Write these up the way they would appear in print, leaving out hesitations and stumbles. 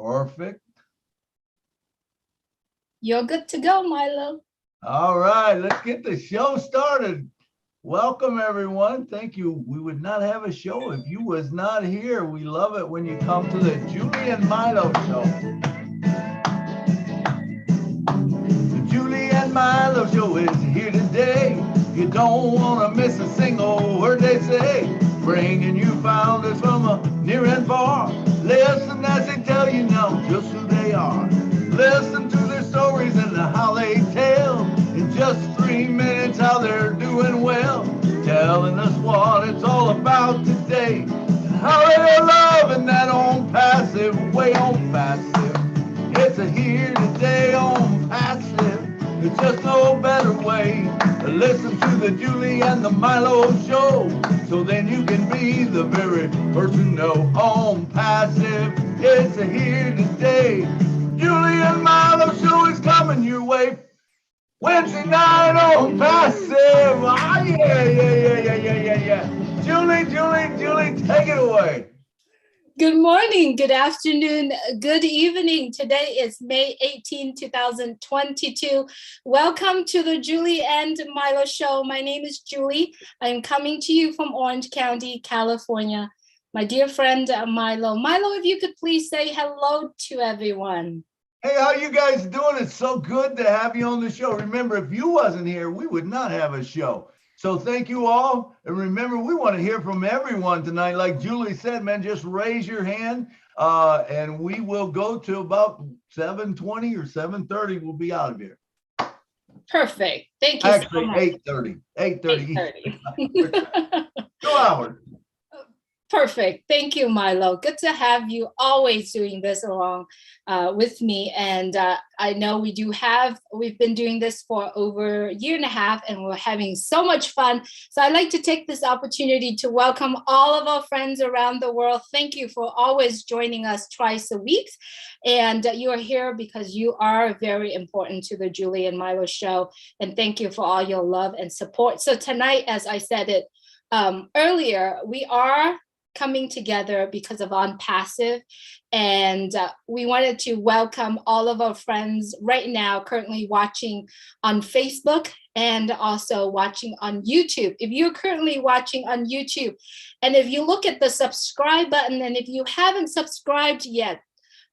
Perfect. You're good to go, Milo. All right, let's get the show started. Welcome, everyone. Thank you. We would not have a show if you was not here. We love it when you come to the Julie and Milo show. The Julie and Milo show is here today. You don't want to miss a single word they say. Bringing you founders from a near and far. Listen as they tell you now just who they are. Listen to their stories and how they tell. In just 3 minutes how they're doing well. Telling us what it's all about today. And how they're loving that Onpassive way. Onpassive. It's a here today Onpassive. There's just no better way to listen to the Julie and the Milo show. So then you can be the very person know. Onpassive. It's a here today. Julie and Milo show is coming your way. Wednesday night Onpassive. Ah, yeah. Julie, take it away. Good morning, good afternoon, good evening. Today is May 18, 2022. Welcome to the Julie and Milo show. My name is Julie. I'm coming to you from Orange County, California. My dear friend, Milo. Milo, if you could please say hello to everyone. Hey, how you guys doing? It's so good to have you on the show. Remember, if you wasn't here, we would not have a show. So thank you all. And remember, we want to hear from everyone tonight. Like Julie said, man, just raise your hand and we will go to about 7:20 or 7:30. We'll be out of here. Perfect. Thank you Actually, so much. 8:30. 2 hours. Perfect. Thank you, Milo. Good to have you always doing this along with me. And I know we've been doing this for over a year and a half, and we're having so much fun. So I'd like to take this opportunity to welcome all of our friends around the world. Thank you for always joining us twice a week. And you are here because you are very important to the Julie and Milo show. And thank you for all your love and support. So tonight, as I said it earlier, we are coming together because of Onpassive, and we wanted to welcome all of our friends right now currently watching on Facebook and also watching on YouTube. If you're currently watching on YouTube, and if you look at the subscribe button, and if you haven't subscribed yet,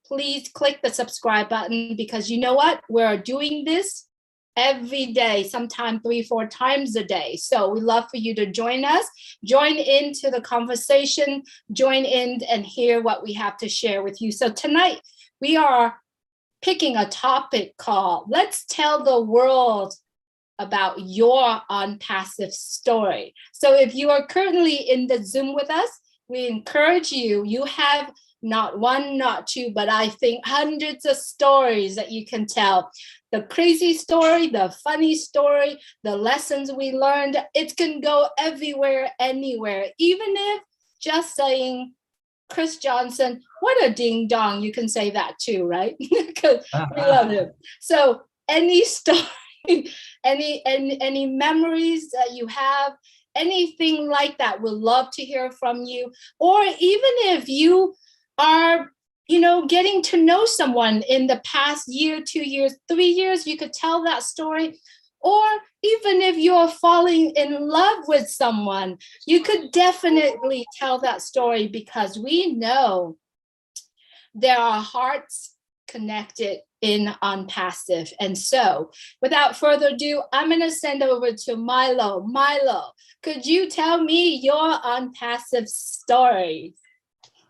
please click the subscribe button, because you know what? We're doing this every day, sometimes 3-4 times a day. So we love for you to join us, join into the conversation, join in and hear what we have to share with you. So tonight we are picking a topic called Let's Tell the World About Your Onpassive Story. So if you are currently in the Zoom with us, we encourage you have not one, not two, but I think hundreds of stories that you can tell. The crazy story, the funny story, the lessons we learned, it can go everywhere, anywhere. Even if just saying, Chris Johnson, what a ding dong, you can say that too, right? Because we love him. So any story, any memories that you have, anything like that, we'd love to hear from you. Or even if you are getting to know someone in the past year, 2 years, 3 years, you could tell that story. Or even if you're falling in love with someone, you could definitely tell that story, because we know there are hearts connected in Onpassive. And so without further ado, I'm going to send over to Milo. Milo, could you tell me your Onpassive story?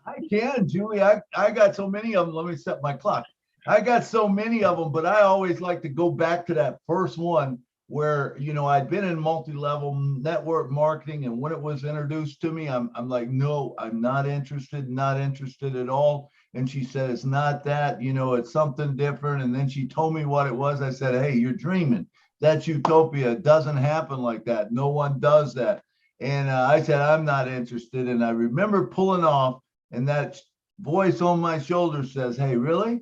I can, Julie. I got so many of them. Let me set my clock. I got so many of them, but I always like to go back to that first one where, I'd been in multi-level network marketing, and when it was introduced to me, I'm like, no, I'm not interested at all. And she said, it's not that, it's something different. And then she told me what it was. I said, hey, you're dreaming. That's utopia. It doesn't happen like that. No one does that. And I said, I'm not interested. And I remember pulling off, and that voice on my shoulder says, hey, really?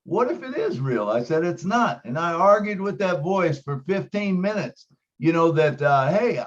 What if it is real? I said, it's not. And I argued with that voice for 15 minutes, hey,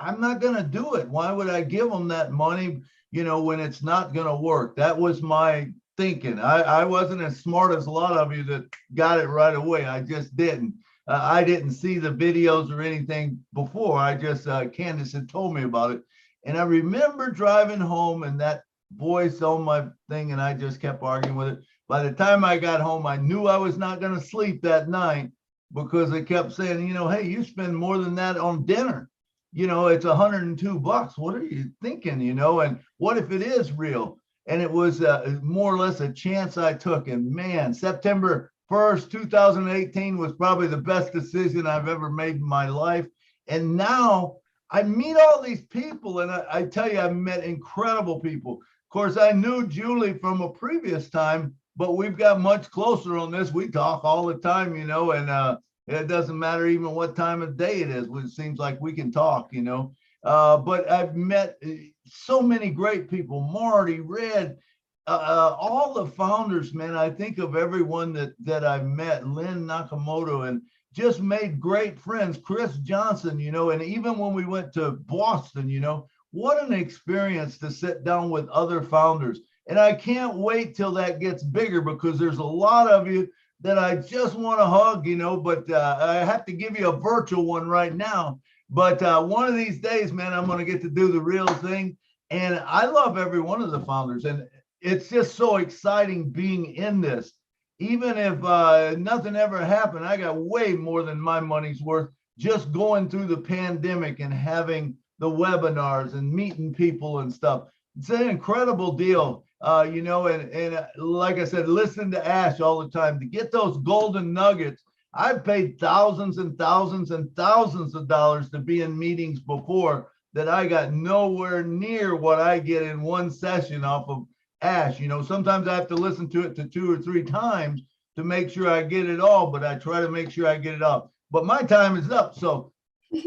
I'm not going to do it. Why would I give them that money, when it's not going to work? That was my thinking. I wasn't as smart as a lot of you that got it right away. I just didn't. I didn't see the videos or anything before. I just, Candace had told me about it. And I remember driving home and that voice on my thing, and I just kept arguing with it. By the time I got home, I knew I was not going to sleep that night because it kept saying, you know, hey, you spend more than that on dinner. You know, it's $102. What are you thinking, you know? And what if it is real? And it was more or less a chance I took. And man, September 1st, 2018 was probably the best decision I've ever made in my life. And now I meet all these people, and I tell you, I've met incredible people. Of course, I knew Julie from a previous time, but we've got much closer on this. We talk all the time, you know, and it doesn't matter even what time of day it is. It seems like we can talk, you know. But I've met so many great people, Marty, Red, all the founders, man. I think of everyone that I've met, Lynn Nakamoto, and just made great friends, Chris Johnson, you know, and even when we went to Boston, you know, what an experience to sit down with other founders. And I can't wait till that gets bigger because there's a lot of you that I just want to hug, you know, but I have to give you a virtual one right now. But one of these days, man, I'm going to get to do the real thing. And I love every one of the founders. And it's just so exciting being in this. Even if nothing ever happened, I got way more than my money's worth just going through the pandemic and having the webinars and meeting people and stuff. It's an incredible deal, you know, and like I said, listen to Ash all the time to get those golden nuggets. I've paid thousands and thousands and thousands of dollars to be in meetings before that I got nowhere near what I get in one session off of Ash. You know, sometimes I have to listen to it to 2 or 3 times to make sure I get it all, but I try to make sure I get it up. But my time is up, so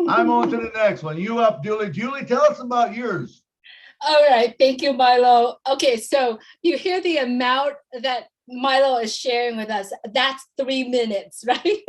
I'm on to the next one. You up, Julie? Julie, tell us about yours. All right, thank you, Milo. Okay, so you hear the amount that Milo is sharing with us. That's 3 minutes, right?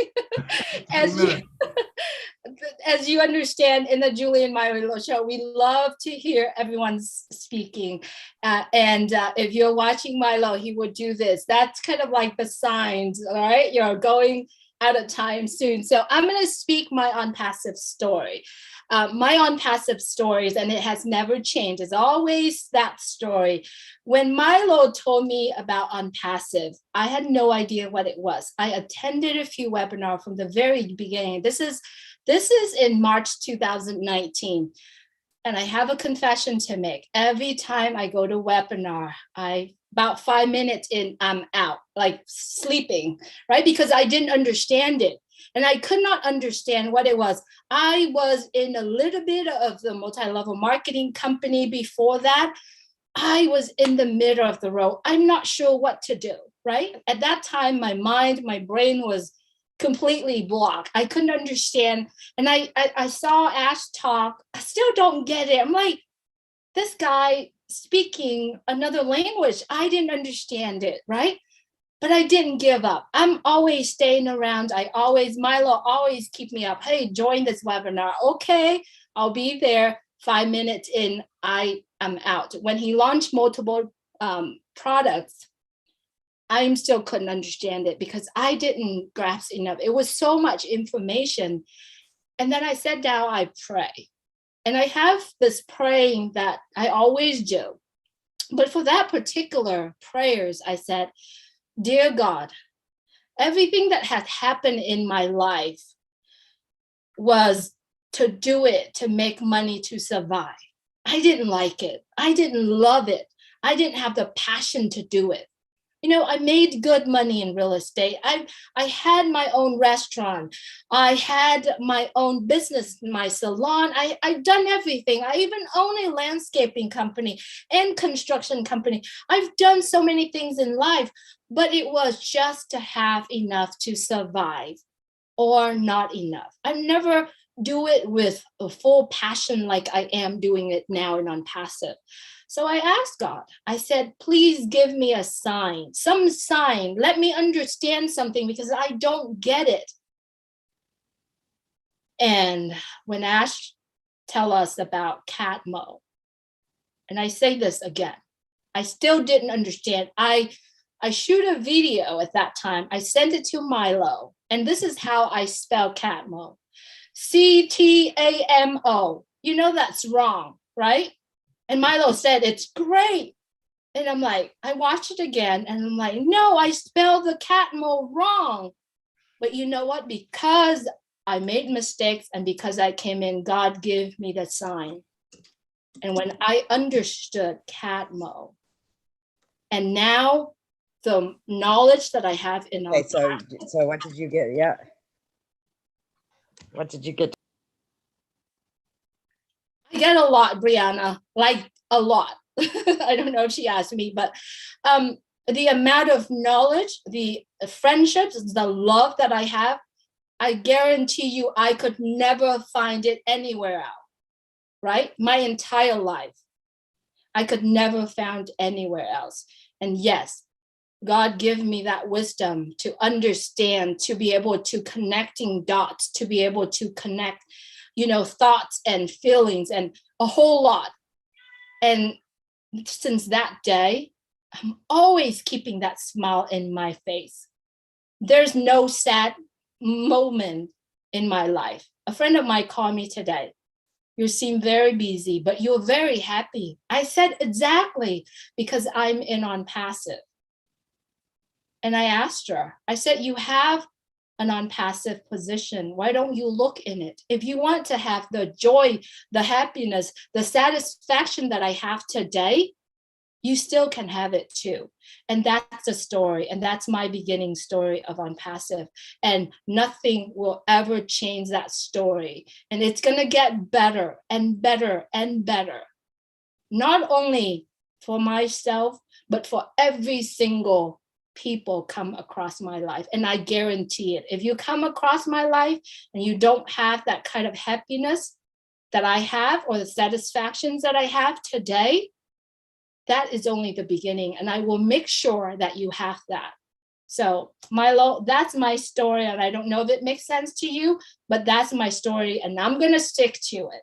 As you understand, in the Julie and Milo show, we love to hear everyone speaking. And if you're watching Milo, he would do this. That's kind of like the signs, all right? You're going out of time soon. So I'm going to speak my Onpassive story. My Onpassive stories, and it has never changed. It's always that story. When Milo told me about Onpassive, I had no idea what it was. I attended a few webinars from the very beginning. This is in March 2019. And I have a confession to make. Every time I go to webinar, about 5 minutes in, I'm out, like sleeping, right? Because I didn't understand it. And I could not understand what it was. I was in a little bit of the multi-level marketing company before that. I was in the middle of the road. I'm not sure what to do, right? At that time, my mind, my brain was completely blocked. I couldn't understand. And I saw Ash talk. I still don't get it. I'm like, this guy speaking another language. I didn't understand it, right? But I didn't give up. I'm always staying around. Milo always keep me up. Hey, join this webinar. Okay, I'll be there. 5 minutes in, I am out. When he launched multiple products, I still couldn't understand it because I didn't grasp enough. It was so much information. And then I sat down, I pray. And I have this praying that I always do. But for that particular prayers, I said, dear God, everything that has happened in my life was to do it, to make money, to survive. I didn't like it. I didn't love it. I didn't have the passion to do it. You know, I made good money in real estate. I had my own restaurant. I had my own business, my salon. I've done everything. I even own a landscaping company and construction company. I've done so many things in life, but it was just to have enough to survive or not enough. I never do it with a full passion like I am doing it now in Onpassive. So I asked God, I said, please give me a sign, some sign, let me understand something because I don't get it. And when Ash tell us about Catmo, and I say this again, I still didn't understand. I I shoot a video at that time. I sent it to Milo. And this is how I spell Catmo. CTAMO. You know that's wrong, right? And Milo said, it's great. And I'm like, I watched it again and I'm like, no, I spelled the Catmo wrong. But you know what? Because I made mistakes and because I came in, God gave me the sign. And when I understood Catmo, and now the knowledge that I have in Okay, so what did you get? Yeah. What did you get? I get a lot, Brianna, like a lot. I don't know if she asked me, but the amount of knowledge, the friendships, the love that I have, I guarantee you I could never find it anywhere else, right? My entire life, I could never find anywhere else. And yes, God give me that wisdom to understand, to be able to connecting dots, to be able to connect, thoughts and feelings and a whole lot. And since that day, I'm always keeping that smile in my face. There's no sad moment in my life. A friend of mine called me today. You seem very busy, but you're very happy. I said, exactly, because I'm in Onpassive. And I asked her, I said, you have an Onpassive position. Why don't you look in it? If you want to have the joy, the happiness, the satisfaction that I have today, you still can have it too. And that's the story. And that's my beginning story of Onpassive. And nothing will ever change that story. And it's going to get better and better and better. Not only for myself, but for every single people come across my life. And I guarantee it. If you come across my life and you don't have that kind of happiness that I have or the satisfactions that I have today, that is only the beginning. And I will make sure that you have that. So Milo, that's my story. And I don't know if it makes sense to you, but that's my story. And I'm going to stick to it.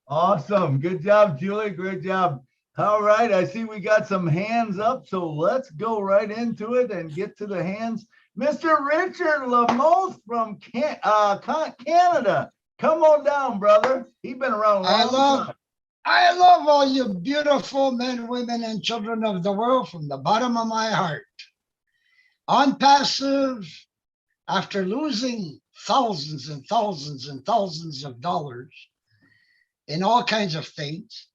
Awesome. Good job, Julie. Great job. All right. I see we got some hands up. So let's go right into it and get to the hands. Mr. Richard Lamoth from Canada. Come on down, brother. He's been around a long time. I love all you beautiful men, women, and children of the world from the bottom of my heart. Onpassive, after losing thousands and thousands and thousands of dollars in all kinds of things,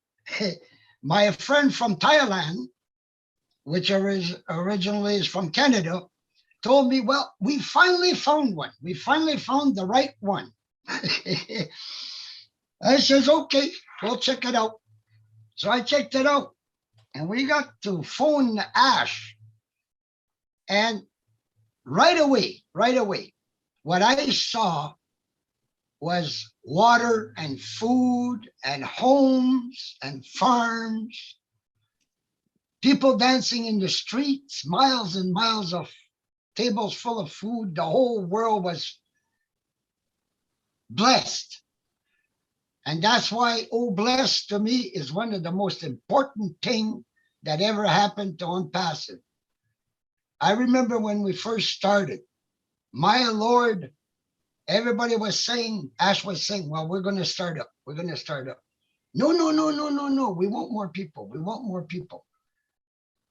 my friend from Thailand, which originally is from Canada, told me, well, we finally found one. We finally found the right one. I says, okay, we'll check it out. So I checked it out and we got to phone Ash. And right away, what I saw was water and food and homes and farms, people dancing in the streets, miles and miles of tables full of food. The whole world was blessed. And that's why, oh, blessed to me is one of the most important things that ever happened to Onpassive. I remember when we first started, my Lord, everybody was saying, Ash was saying, well, we're going to start up. We're going to start up. No. We want more people. We want more people.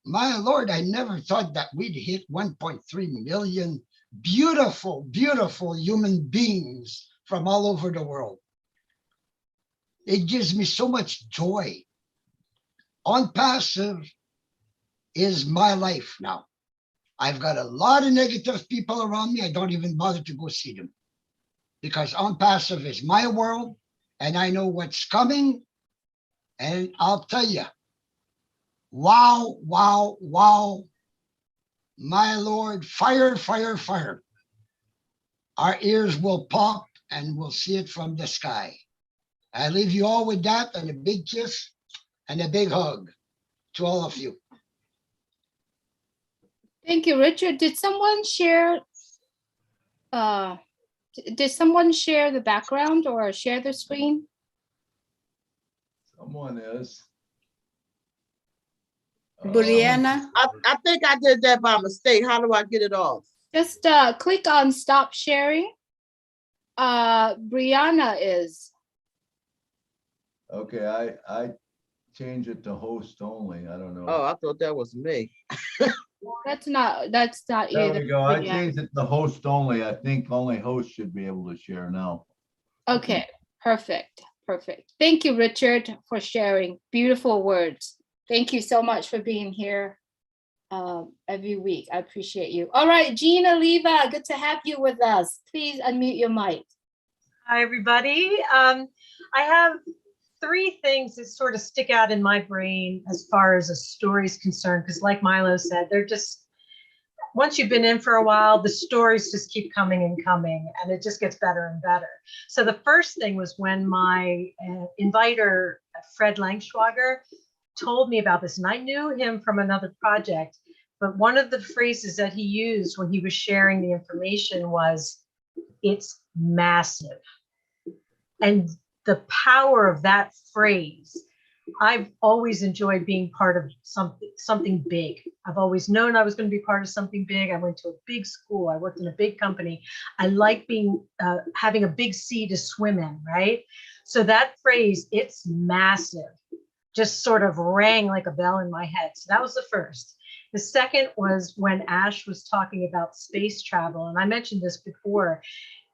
My Lord, I never thought that we'd hit 1.3 million beautiful, beautiful human beings from all over the world. It gives me so much joy. Onpassive is my life now. I've got a lot of negative people around me. I don't even bother to go see them because Onpassive is my world and I know what's coming. And I'll tell you, wow. My Lord, fire. Our ears will pop and we'll see it from the sky. I leave you all with that and a big kiss and a big hug to all of you. Thank you, Richard. Did someone share the background or share the screen? Someone is. Brianna. I think I did that by mistake. How do I get it off? Just click on stop sharing. Brianna is. Okay, I change it to host only. I don't know. Oh, I thought that was me. That's not There either. we go. I Brianna. changed it to host only. I think only hosts should be able to share now. Okay, perfect. Perfect. Thank you, Richard, for sharing. Beautiful words. Thank you so much for being here every week. I appreciate you. All right, Gina Leva, good to have you with us. Please unmute your mic. Hi, everybody. I have three things that sort of stick out in my brain as far as a story is concerned, because like Milo said, they're just, once you've been in for a while, the stories just keep coming and coming, and it just gets better and better. So the first thing was when my inviter, Fred Langschwager, told me about this, and I knew him from another project, but one of the phrases that he used when he was sharing the information was, "It's massive." And the power of that phrase, I've always enjoyed being part of something big. I've always known I was going to be part of something big. I went to a big school. I worked in a big company. I like being having a big sea to swim in, right? So that phrase, "it's massive," just sort of rang like a bell in my head. So that was the first. The second was when Ash was talking about space travel, and I mentioned this before,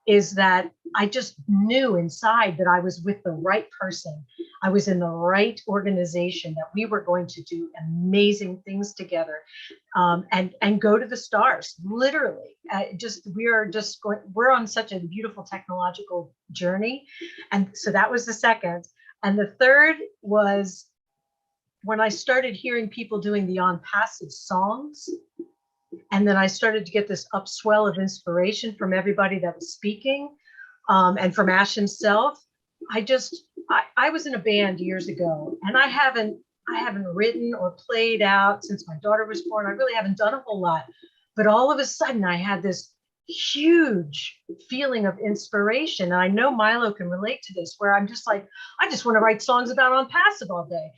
is that I just knew inside that I was with the right person. I was in the right organization, that we were going to do amazing things together, and go to the stars, literally. We're on such a beautiful technological journey. And so that was the second. And the third was when I started hearing people doing the Onpassive songs. And then I started to get this upswell of inspiration from everybody that was speaking, and from Ash himself. I was in a band years ago, and I haven't written or played out since my daughter was born. I really haven't done a whole lot. But all of a sudden I had this huge feeling of inspiration. And I know Milo can relate to this, where I'm just like, I just want to write songs about Onpassive all day.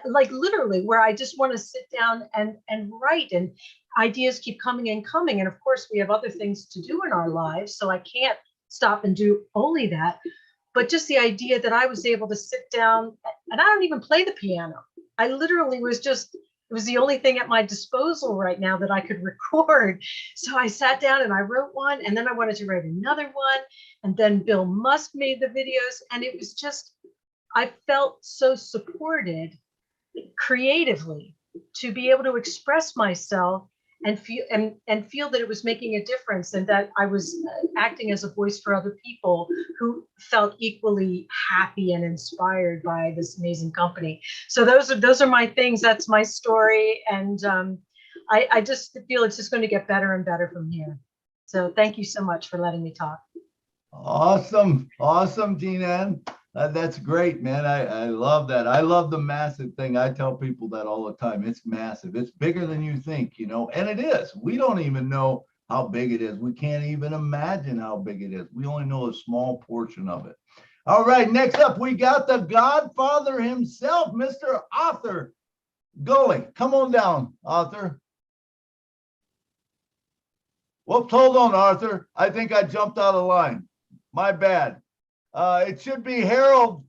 Like literally, where I just want to sit down and write, and ideas keep coming and coming. And of course, we have other things to do in our lives, so I can't stop and do only that. But just the idea that I was able to sit down, and I don't even play the piano. I literally it was the only thing at my disposal right now that I could record. So I sat down and I wrote one, and then I wanted to write another one. And then Bill Musk made the videos, and it was just, I felt so supported creatively to be able to express myself and feel that it was making a difference, and that I was acting as a voice for other people who felt equally happy and inspired by this amazing company. So those are my things. That's my story, and I just feel it's just going to get better and better from here. So thank you so much for letting me talk. Awesome, Gina. That's great, man. I love that. I love the massive thing. I tell people that all the time. It's massive. It's bigger than you think, and it is. We don't even know how big it is. We can't even imagine how big it is. We only know a small portion of it. All right, next up, we got the Godfather himself, Mr. Arthur Gully. Come on down, Arthur. Whoops, hold on, Arthur. I think I jumped out of line. My bad. It should be Harold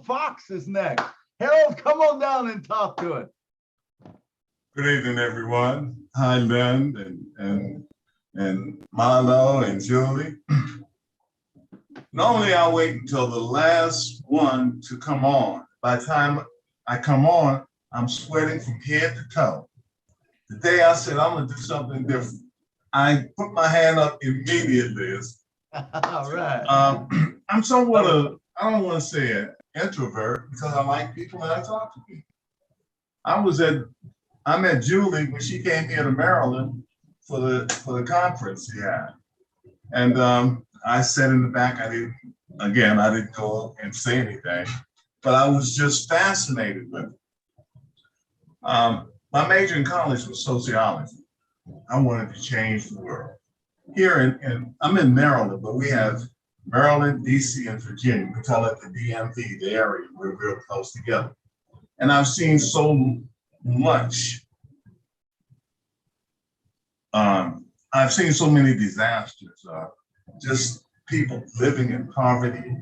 Fox is next. Harold, come on down and talk to it. Good evening, everyone. Hi, Lynn and Milo and Julie. Normally, I wait until the last one to come on. By the time I come on, I'm sweating from head to toe. Today, I said, I'm going to do something different. I put my hand up immediately. All right. I'm somewhat I don't want to say an introvert, because I like people and I talk to people. I met Julie when she came here to Maryland for the conference she had. And I sat in the back. I didn't go and say anything, but I was just fascinated with it. My major in college was sociology. I wanted to change the world. Here I'm in Maryland, but we have Maryland, DC, and Virginia. We call it the DMV, the area. We're real close together. And I've seen so much. I've seen so many disasters, just people living in poverty,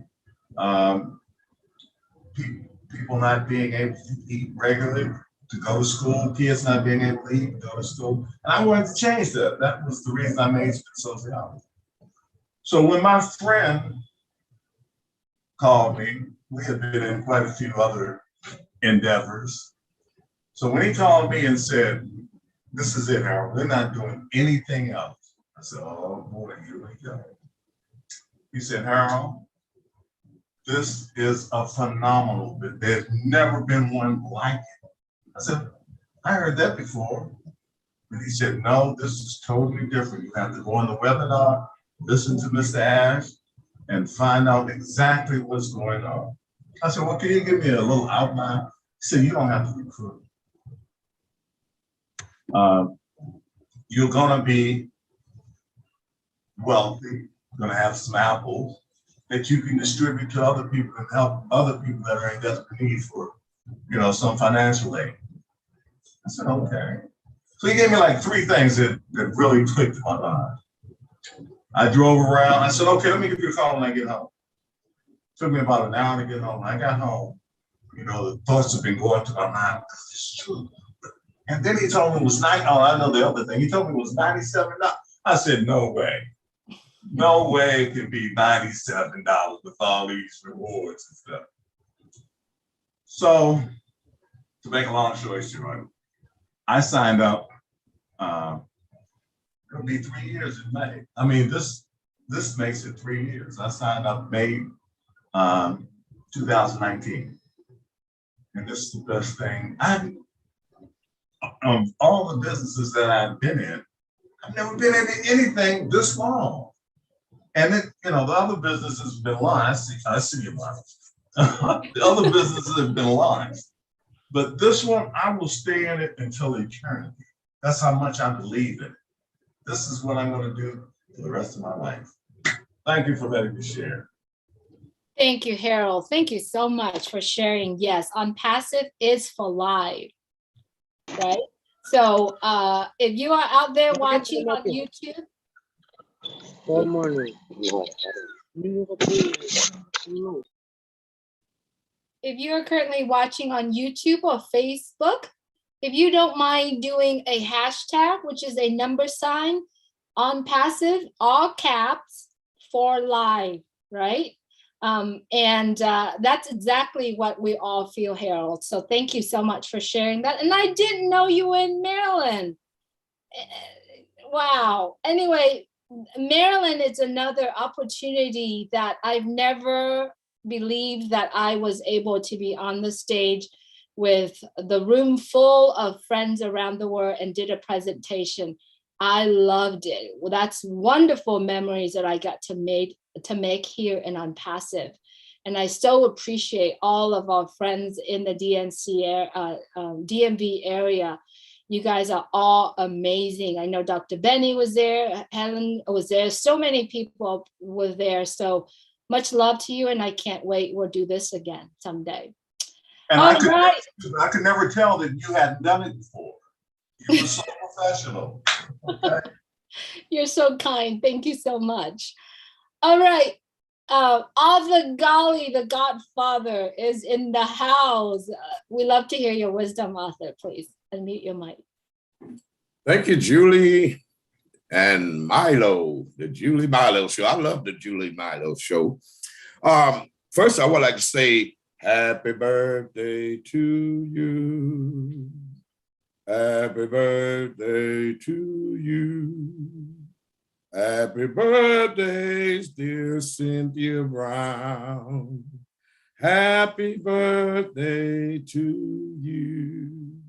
people not being able to eat regularly, to go to school, kids not being able to eat, go to school. And I wanted to change that. That was the reason I majored in sociology. So when my friend called me, we had been in quite a few other endeavors. So when he called me and said, "This is it, Harold, we're not doing anything else," I said, "Oh boy, here we go." He said, "Harold, this is a phenomenal bit. There's never been one like it." I said, "I heard that before." But he said, "No, this is totally different. You have to go on the webinar, listen to Mr. Ash, and find out exactly what's going on." I said, "Well, can you give me a little outline?" He said, "You don't have to recruit. You're gonna be wealthy, you're gonna have some apples that you can distribute to other people and help other people that are in desperate need for, some financial aid." I said, "Okay." So he gave me like 3 things that really clicked in my mind. I drove around, I said, "Okay, let me give you a call when I get home." Took me about an hour to get home. When I got home, the thoughts have been going to my mind, "This is true." And then he told me it was I know the other thing. He told me it was $97. I said, "No way. No way it can be $97 with all these rewards and stuff." So to make a long story short, I signed up. It'll be 3 years in May. I mean, this makes it 3 years. I signed up May 2019. And this is the best thing. Of all the businesses that I've been in, I've never been in anything this long. And the other businesses have been launched. I see you launched. The other businesses have been launched. But this one, I will stay in it until eternity. That's how much I believe in it. This is what I'm going to do for the rest of my life. Thank you for letting me share. Thank you, Harold. Thank you so much for sharing. Yes, Onpassive is for life, right? So if you are out there watching on YouTube. Good morning. If you are currently watching on YouTube or Facebook, if you don't mind doing a hashtag, which is a $, Onpassive, all caps, for live, right? And that's exactly what we all feel, Harold. So thank you so much for sharing that. And I didn't know you were in Maryland. Wow. Anyway, Maryland is another opportunity that I've never believed that I was able to be on the stage with the room full of friends around the world and did a presentation. I loved it. Well, that's wonderful memories that I got to make here in Onpassive. And I so appreciate all of our friends in the DMV area. You guys are all amazing. I know Dr. Benny was there, Helen was there, so many people were there. So much love to you, and I can't wait. We'll do this again someday. And I could never tell that you hadn't done it before. You were so professional. Okay. You're so kind. Thank you so much. All right. Arthur Ghali, the Godfather, is in the house. We love to hear your wisdom, Arthur. Please unmute your mic. Thank you, Julie and Milo, the Julie Milo Show. I love the Julie Milo Show. First, I would like to say happy birthday to you. Happy birthday to you. Happy birthday, dear Cynthia Brown. Happy birthday to you.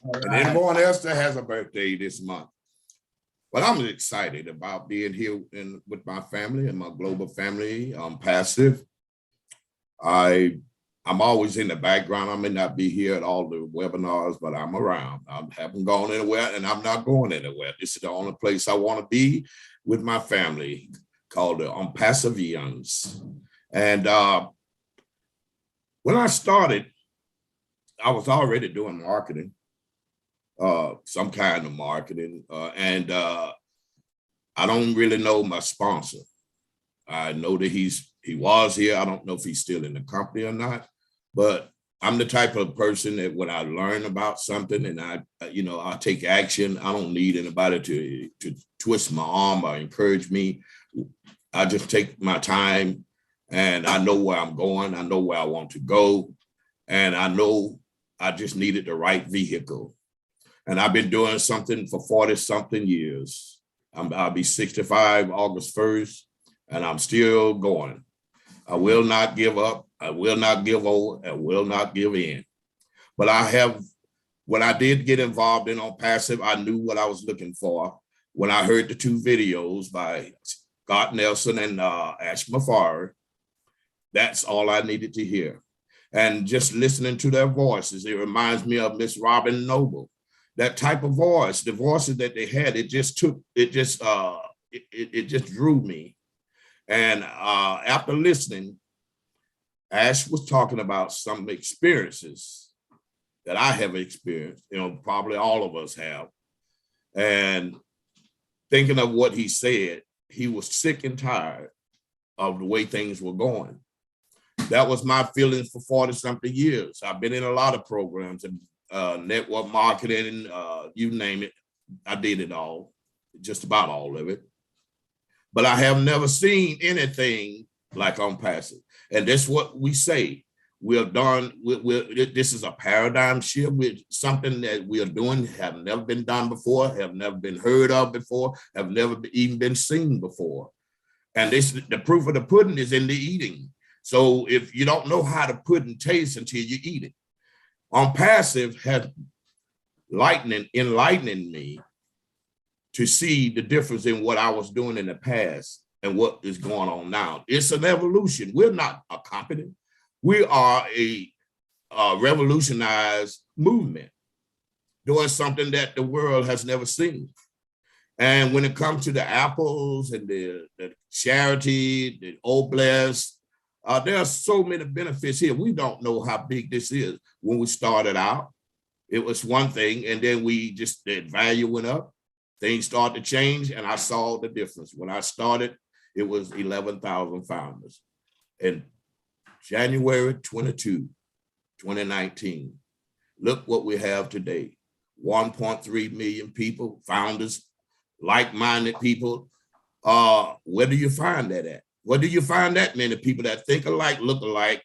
And anyone else that has a birthday this month. Well, I'm excited about being here with my family and my global family. Onpassive. I'm always in the background. I may not be here at all the webinars, but I'm around. I haven't gone anywhere, and I'm not going anywhere. This is the only place I want to be with my family, called the Onpassivians. And when I started I was already doing marketing, some kind of marketing, and I don't really know my sponsor. I know that he was here. I don't know if he's still in the company or not, but I'm the type of person that when I learn about something and I take action, I don't need anybody to twist my arm or encourage me. I just take my time and I know where I'm going. I know where I want to go. And I know I just needed the right vehicle. And I've been doing something for 40 something years. I'll be 65 August 1st, and I'm still going. I will not give up. I will not give over. I will not give in. But when I did get involved in Onpassive, I knew what I was looking for. When I heard the 2 videos by Scott Nelson and Ash Mafari, that's all I needed to hear. And just listening to their voices, it reminds me of Miss Robin Noble. That type of voice, the voices that they had, it just drew me. And after listening, Ash was talking about some experiences that I have experienced, probably all of us have. And thinking of what he said, he was sick and tired of the way things were going. That was my feelings for 40 something years. I've been in a lot of programs and network marketing, you name it. I did it all, just about all of it. But I have never seen anything like Onpassive. And that's what we say. We have done, this is a paradigm shift with something that we are doing, have never been done before, have never been heard of before, have never even been seen before. And the proof of the pudding is in the eating. So if you don't know how the pudding tastes until you eat it. Onpassive had enlightening me to see the difference in what I was doing in the past and what is going on now. It's an evolution. We're not a company. We are a revolutionized movement doing something that the world has never seen. And when it comes to the apples and the charity, the oblast, there are so many benefits here. We don't know how big this is. When we started out, it was one thing, and then the value went up. Things started to change, and I saw the difference. When I started, it was 11,000 founders. In January 22, 2019, look what we have today. 1.3 million people, founders, like-minded people. Where do you find that at? Where do you find that many people that think alike, look alike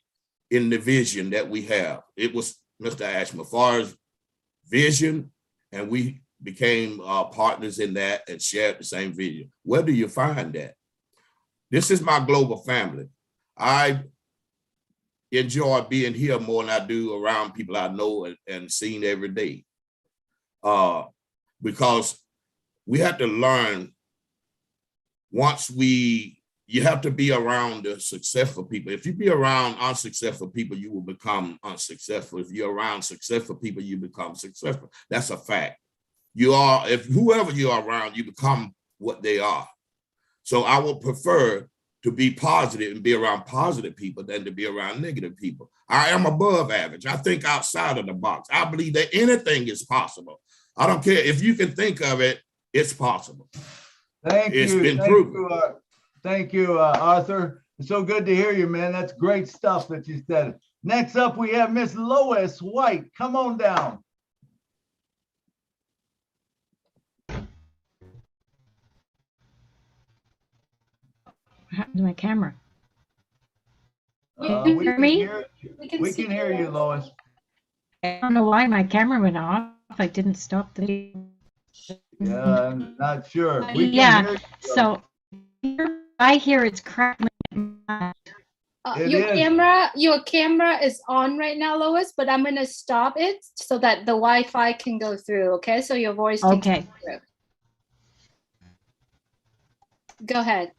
in the vision that we have? It was Mr. Ash Mafari's vision, and we became partners in that and shared the same vision. Where do you find that? This is my global family. I enjoy being here more than I do around people I know and seen every day. Because we have to learn you have to be around the successful people. If you be around unsuccessful people, you will become unsuccessful. If you're around successful people, you become successful. That's a fact. If whoever you are around, you become what they are. So I would prefer to be positive and be around positive people than to be around negative people. I am above average. I think outside of the box. I believe that anything is possible. I don't care if you can think of it, it's possible. It's been proven. Thank you, Arthur. It's so good to hear you, man. That's great stuff that you said. Next up, we have Miss Lois White. Come on down. What happened to my camera? We can hear you, Lois. I don't know why my camera went off. I didn't stop the video. Yeah, I'm not sure. We can Yeah, hear you, so I hear it's crackling. Your camera is on right now, Lois, but I'm gonna stop it so that the Wi-Fi can go through. Okay, so your voice can go through. Go ahead.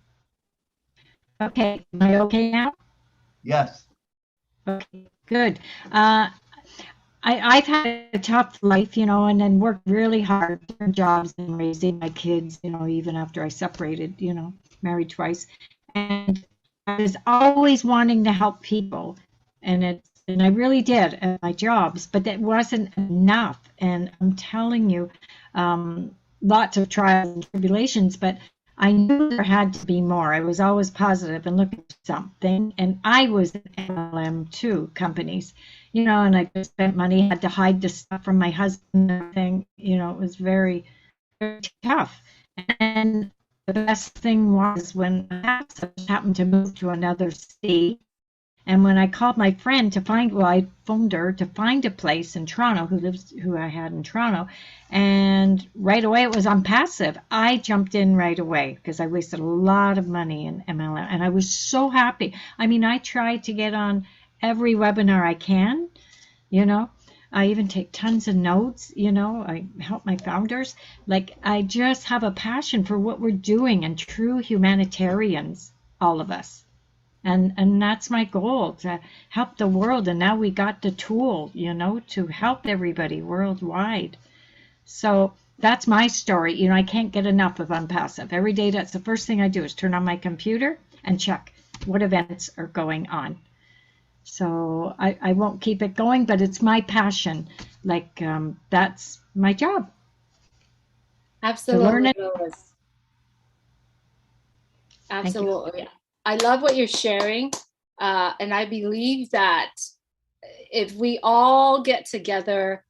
Okay, am I okay now? Yes. Okay, good. I've had a tough life, and then worked really hard, different jobs and raising my kids, even after I separated, married twice. And I was always wanting to help people. And it's and I really did at my jobs, but that wasn't enough. And I'm telling you, lots of trials and tribulations, but I knew there had to be more. I was always positive and looking for something. And I was in MLM too, companies, you know, and I just spent money, had to hide the stuff from my husband and everything. You know, it was very, very tough. And the best thing was when I happened to move to another state. And when I called my friend to find, well, I phoned her to find a place in Toronto, who I had in Toronto, and right away it was Onpassive. I jumped in right away because I wasted a lot of money in MLM, and I was so happy. I mean, I tried to get on every webinar I can, you know. I even take tons of notes, you know. I help my founders. Like, I just have a passion for what we're doing, and true humanitarians, all of us. And that's my goal, to help the world. And now we got the tool, you know, to help everybody worldwide. So that's my story. You know, I can't get enough of Onpassive. Every day, that's the first thing I do is turn on my computer and check what events are going on. So I won't keep it going, but it's my passion. Like, that's my job. Absolutely, To learn it. Lois. Thank you. Absolutely. I love what you're sharing. And I believe that if we all get together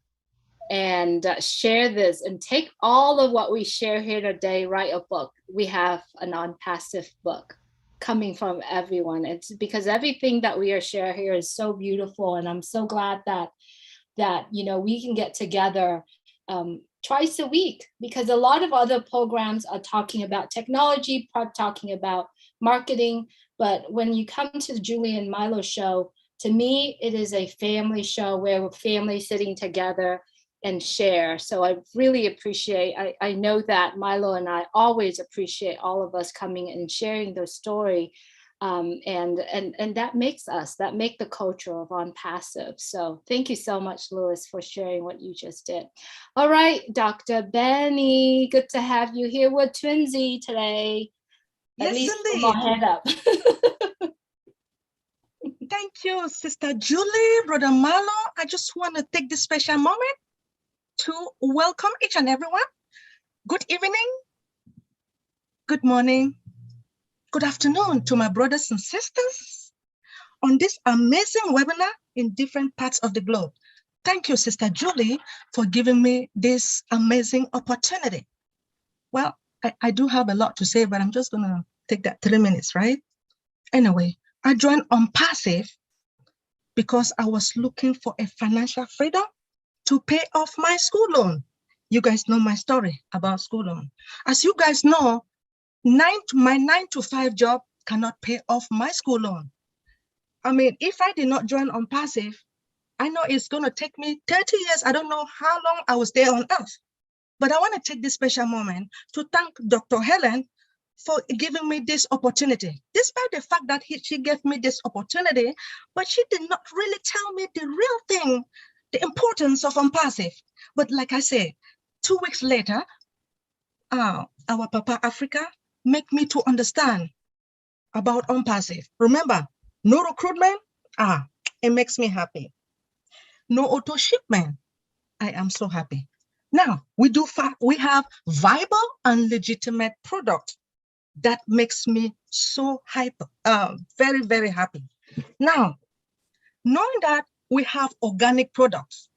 and share this and take all of what we share here today, write a book, we have a Onpassive book coming from everyone. It's because everything that we are sharing here is so beautiful. And I'm so glad that you know, we can get together twice a week, because a lot of other programs are talking about technology, talking about marketing. But when you come to the Julie and Milo show, to me, it is a family show where we're family sitting together and share. So I really appreciate, I know that Milo and I always appreciate all of us coming and sharing their story. And that makes us, that make the culture of Onpassive. So thank you so much, Louis, for sharing what you just did. All right, Dr. Benny, good to have you here. We're twinsy today. At Yes, least indeed. put my head up. Thank you, Sister Julie, Brother Milo. I just want to take this special moment to welcome each and everyone. Good evening, good morning, good afternoon to my brothers and sisters on this amazing webinar in different parts of the globe. Thank you, Sister Julie, for giving me this amazing opportunity. Well, I do have a lot to say, but I'm just going to take that 3 minutes, right? Anyway, I joined Onpassive because I was looking for a financial freedom to pay off my school loan. You guys know my story about school loan. As you guys know, my 9-to-5 job cannot pay off my school loan. I mean, if I did not join Onpassive, I know it's going to take me 30 years. I don't know how long I will stay on earth. But I want to take this special moment to thank Dr. Helen for giving me this opportunity. Despite the fact that she gave me this opportunity, but she did not really tell me the real thing, the importance of Onpassive. But like I said, 2 weeks later, our Papa Africa make me to understand about Onpassive. Remember, no recruitment, it makes me happy. No auto shipment, I am so happy. Now, we have viable and legitimate product that makes me so hyper, very, very happy. Now, knowing that we have organic products,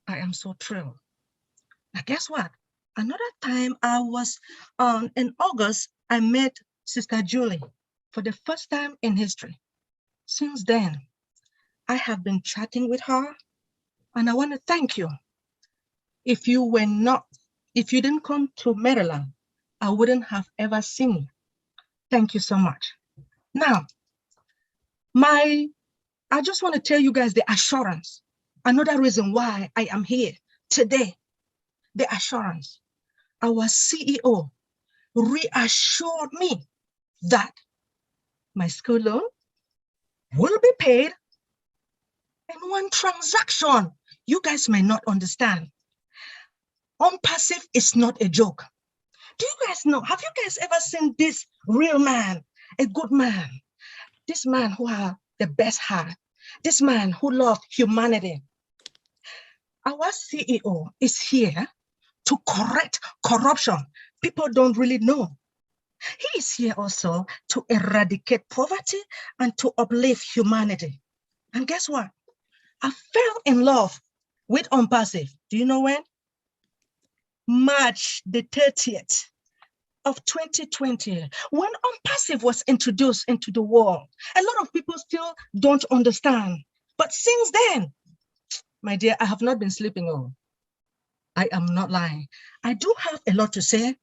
I am so thrilled. Now, guess what? Another time I was in August, I met Sister Julie for the first time in history. Since then, I have been chatting with her, and I want to thank you. If you didn't come to Maryland, I wouldn't have ever seen you. Thank you so much. Now, I just want to tell you guys the assurance. Another reason why I am here today, the assurance. Our CEO reassured me that my school loan will be paid in one transaction. You guys may not understand. Onpassive is not a joke. Do you guys know, have you guys ever seen this real man, a good man? This man who has the best heart, This man who loved humanity. Our CEO is here to correct corruption. People don't really know. He is here also to eradicate poverty and to uplift humanity. And guess what? I fell in love with Onpassive. Do you know when? March the 30th of 2020, when Onpassive was introduced into the world. A lot of people still don't understand. But since then, my dear, I have not been sleeping on. I am not lying. I do have a lot to say,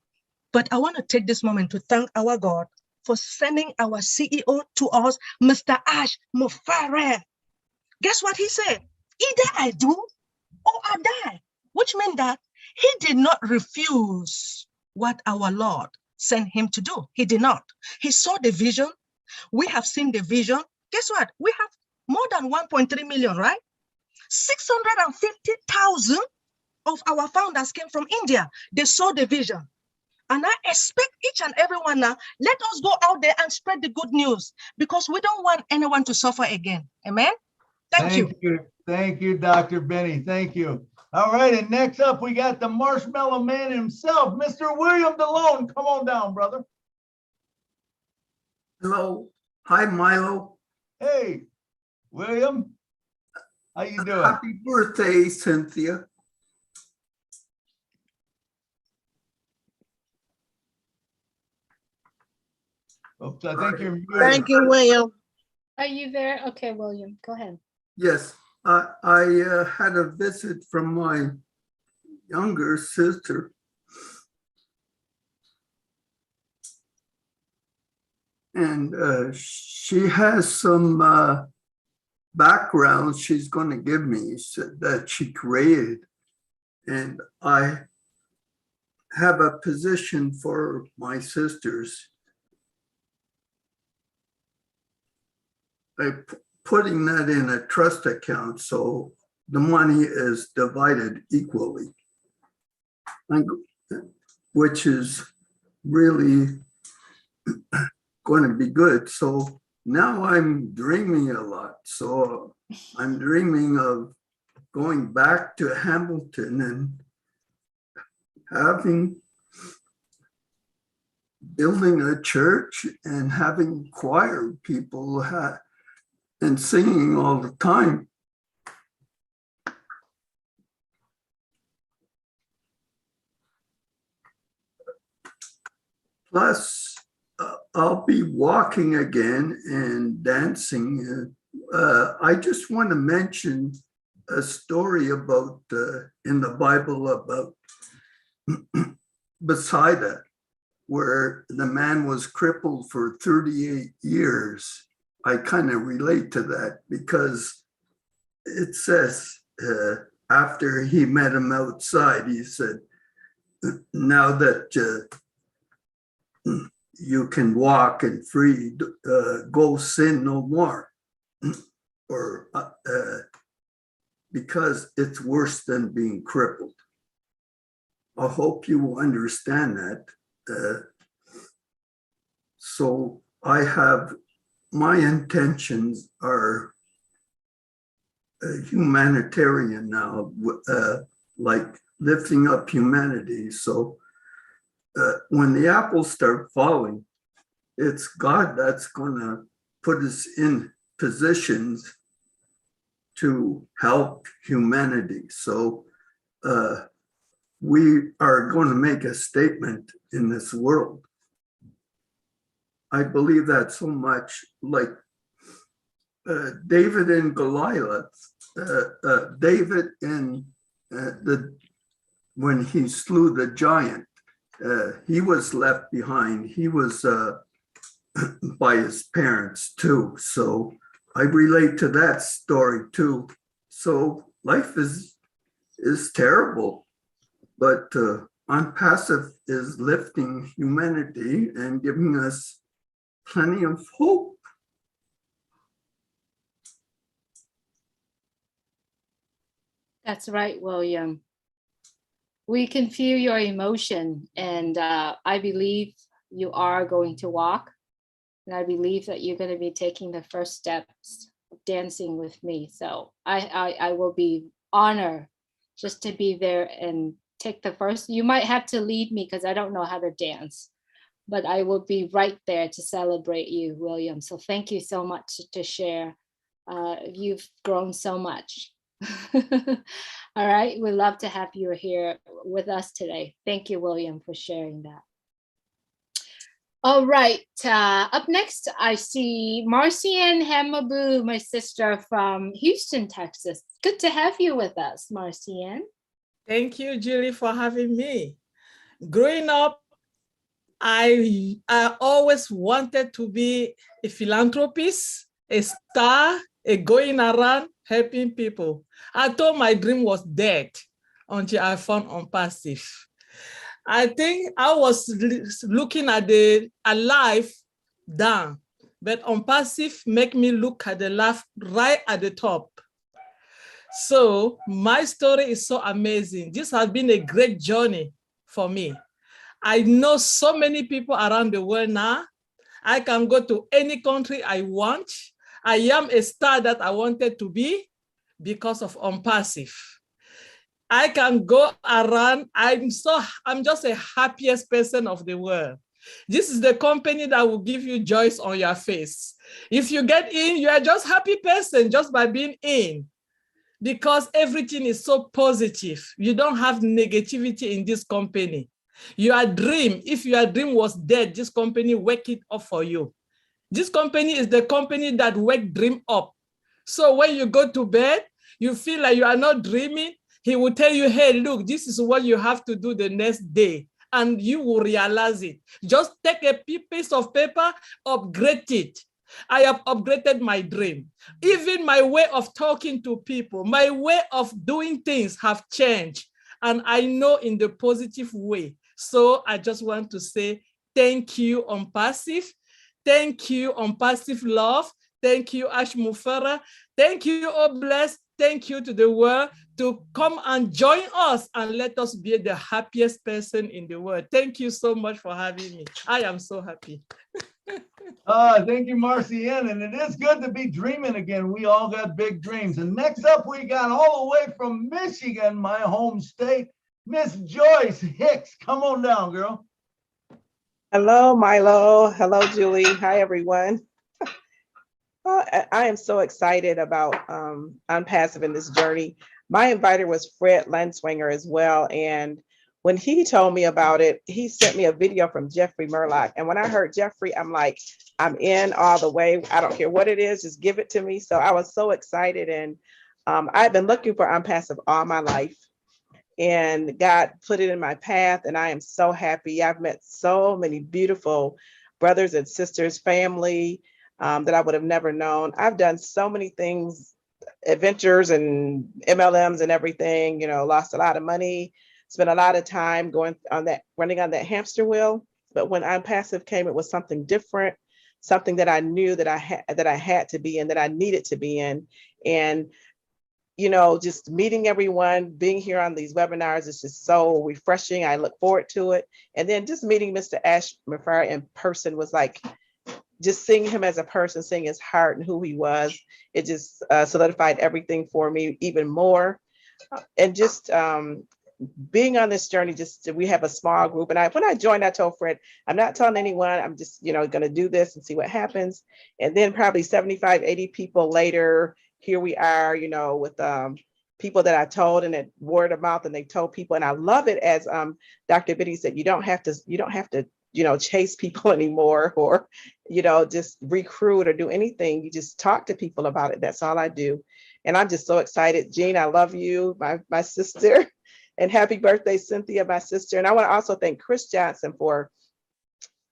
but I want to take this moment to thank our God for sending our CEO to us, Mr. Ash Mufareh. Guess what he said? Either I do or I die, which meant that he did not refuse what our Lord sent him to do. He did not. He saw the vision. We have seen the vision. Guess what? We have more than 1.3 million, right? 650,000 of our founders came from India. They saw the vision. And I expect each and every one now, let us go out there and spread the good news, because we don't want anyone to suffer again. Amen? Thank you. Thank you, Dr. Benny. Thank you. All right, and next up, we got the Marshmallow Man himself, Mr. William DeLone. Come on down, brother. Hello. Hi, Milo. Hey, William. How you doing? Happy birthday, Cynthia. Oops, I think you're muted. Thank you, William. Are you there? Okay, William, go ahead. Yes, I had a visit from my younger sister. And she has some background she's going to give me that she created. And I have a position for my sisters. I'm putting that in a trust account, so the money is divided equally, which is really going to be good. So now I'm dreaming a lot. So I'm dreaming of going back to Hamilton and building a church and having choir people and singing all the time. Plus, I'll be walking again and dancing. I just want to mention a story about in the Bible about Bethsaida, where the man was crippled for 38 years. I kind of relate to that because it says after he met him outside, he said, now that you can walk and free, go sin no more. Or because it's worse than being crippled. I hope you understand that. So I have, my intentions are humanitarian now, like lifting up humanity. So when the apples start falling, it's God that's going to put us in positions to help humanity. So we are going to make a statement in this world. I believe that so much, like David and Goliath, David in when he slew the giant, he was left behind. He was by his parents too. So I relate to that story too. So life is terrible, but Onpassive is lifting humanity and giving us plenty of hope. That's right, William. We can feel your emotion, and I believe you are going to walk. And I believe that you're going to be taking the first steps dancing with me. So I will be honored just to be there and take the first. You might have to lead me because I don't know how to dance, but I will be right there to celebrate you, William. So thank you so much to share. You've grown so much. All right, we'd love to have you here with us today. Thank you, William, for sharing that. All right, up next, I see Marcian Hamabu, my sister from Houston, Texas. Good to have you with us, Marcian. Thank you, Julie, for having me. Growing up, I always wanted to be a philanthropist, a star, a going around helping people. I thought my dream was dead until I found Onpassive. I think I was looking at the life down, but Onpassive make me look at the life right at the top. So my story is so amazing. This has been a great journey for me. I know so many people around the world now. I can go to any country I want. I am a star that I wanted to be because of Onpassive. I can go around. I'm just the happiest person of the world. This is the company that will give you joy on your face. If you get in, you are just happy person just by being in, because everything is so positive. You don't have negativity in this company. Your dream, if your dream was dead, this company wake it up for you. This company is the company that wake dream up. So when you go to bed, you feel like you are not dreaming. He will tell you, hey, look, this is what you have to do the next day. And you will realize it. Just take a piece of paper, upgrade it. I have upgraded my dream. Even my way of talking to people, my way of doing things have changed. And I know in the positive way. So I just want to say thank you, Onpassive. Thank you, Onpassive Love. Thank you, Ash Mufara. Thank you, Oh Bless. Thank you to the world to come and join us and let us be the happiest person in the world. Thank you so much for having me. I am so happy. Thank you, Marcian. And it is good to be dreaming again. We all got big dreams. And next up, we got all the way from Michigan, my home state, Miss Joyce Hicks. Come on down, girl. Hello, Milo. Hello, Julie. Hi, everyone. I am so excited about Onpassive in this journey. My inviter was Fred Lenswinger as well. And when he told me about it, he sent me a video from Jeffrey Murlock. And when I heard Jeffrey, I'm like, I'm in all the way. I don't care what it is, just give it to me. So I was so excited. And I've been looking for Onpassive all my life. And God put it in my path. And I am so happy. I've met so many beautiful brothers and sisters, family, that I would have never known. I've done so many things, adventures and MLMs and everything, you know, lost a lot of money, spent a lot of time running on that hamster wheel. But when Onpassive came, it was something different, something that I knew that I had to be in, that I needed to be in. And, you know, just meeting everyone, being here on these webinars is just so refreshing. I look forward to it. And then just meeting Mr. Ash Mufara in person was like, just seeing him as a person, seeing his heart and who he was, it just solidified everything for me even more. And just being on this journey, we have a small group. And when I joined, I told Fred, I'm not telling anyone, I'm just, you know, going to do this and see what happens. And then probably 75, 80 people later, here we are, you know, with people that I told, and it word of mouth, and they told people. And I love it, as Dr. Biddy said, you don't have to, you know, chase people anymore, or, you know, just recruit or do anything. You just talk to people about it. That's all I do. And I'm just so excited. Jean, I love you, my sister, and happy birthday, Cynthia, my sister. And I want to also thank Chris Johnson for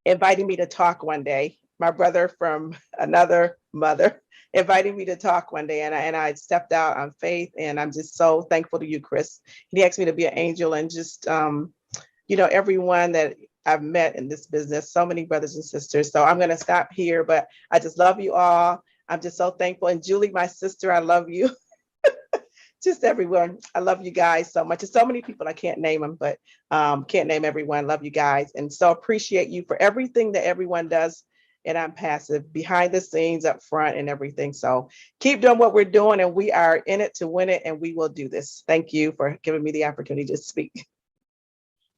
inviting me to talk one day. My brother from another mother inviting me to talk one day, and I stepped out on faith, and I'm just so thankful to you, Chris. He asked me to be an angel, and just, you know, everyone that I've met in this business, so many brothers and sisters. So I'm going to stop here, but I just love you all. I'm just so thankful. And Julie, my sister, I love you. Just everyone. I love you guys so much. There's so many people, I can't name them, but can't name everyone. Love you guys. And so appreciate you for everything that everyone does and Onpassive, behind the scenes, up front, and everything. So keep doing what we're doing, and we are in it to win it, and we will do this. Thank you for giving me the opportunity to speak.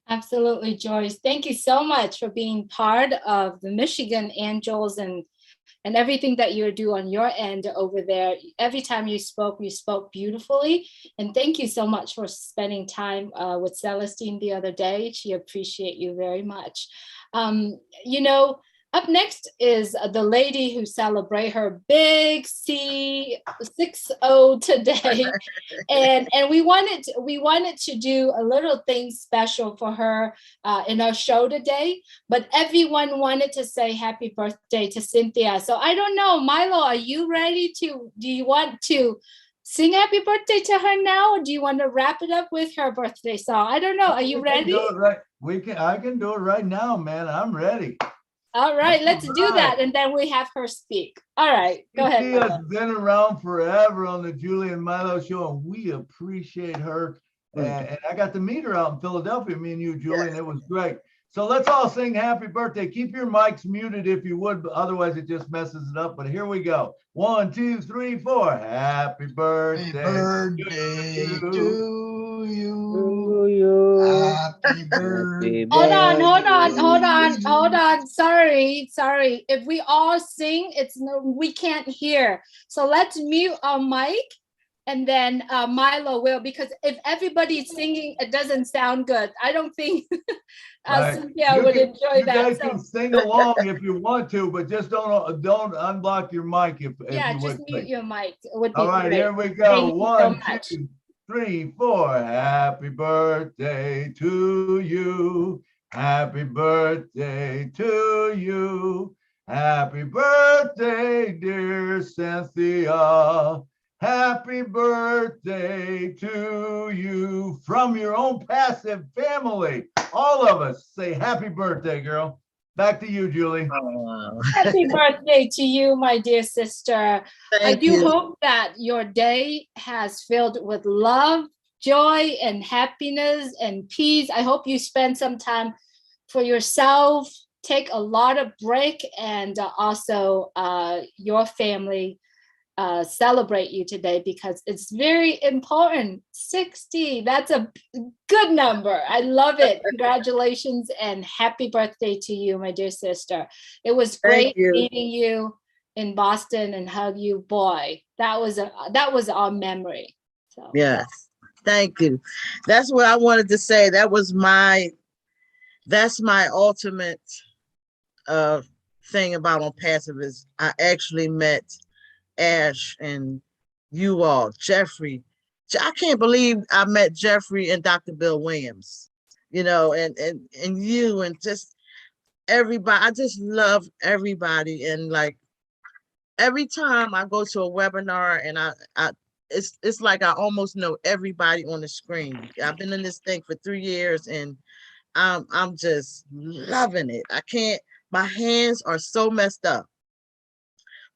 Absolutely, Joyce. Thank you so much for being part of the Michigan Angels and everything that you do on your end over there. Every time you spoke beautifully. And thank you so much for spending time with Celestine the other day. She appreciate you very much. You know, up next is the lady who celebrate her big C60 today. and we wanted to do a little thing special for her in our show today, but everyone wanted to say happy birthday to Cynthia. So I don't know, Milo, are you ready do you want to sing happy birthday to her now, or do you want to wrap it up with her birthday song? I don't know. Are you ready? I can do it right now, man. I'm ready. All right, let's do that, and then we have her speak. All right, go ahead. She has been around forever on the Julie and Milo show, and we appreciate her. And I got to meet her out in Philadelphia, me and you, Julie, and it was great. So let's all sing happy birthday. Keep your mics muted if you would, but otherwise it just messes it up. But here we go. 1, 2, 3, 4. Happy birthday, to you. Happy birthday. Hold on. Sorry. If we all sing, we can't hear. So let's mute our mic, and then Milo will, because if everybody's singing, it doesn't sound good. I don't think Cynthia would enjoy that. You guys can sing along if you want to, but just don't unblock your mic if you just would. mute your mic. It would be all right, great. here we go. Thank 1, you so 2, 3, 4. Happy birthday to you. Happy birthday to you. Happy birthday, dear Cynthia. Happy birthday to you from your Onpassive family. All of us say happy birthday, girl. Back to you, Julie. Happy birthday to you, my dear sister. I do you. hope that your day has filled with love, joy, and happiness and peace. I hope you spend some time for yourself, take a lot of break, and also your family celebrate you today, because it's very important. 60, that's a good number. I love it. Congratulations and happy birthday to you, my dear sister. It was great meeting you in Boston and hug you. Boy, that was our memory. So yes, thank you. That's what I wanted to say. That's my ultimate thing about Onpassive is I actually met Ash and you all, Jeffrey. I can't believe I met Jeffrey and Dr. Bill Williams, you know, and you and just everybody. I just love everybody. And like every time I go to a webinar and it's like I almost know everybody on the screen. I've been in this thing for 3 years and I'm just loving it. My hands are so messed up.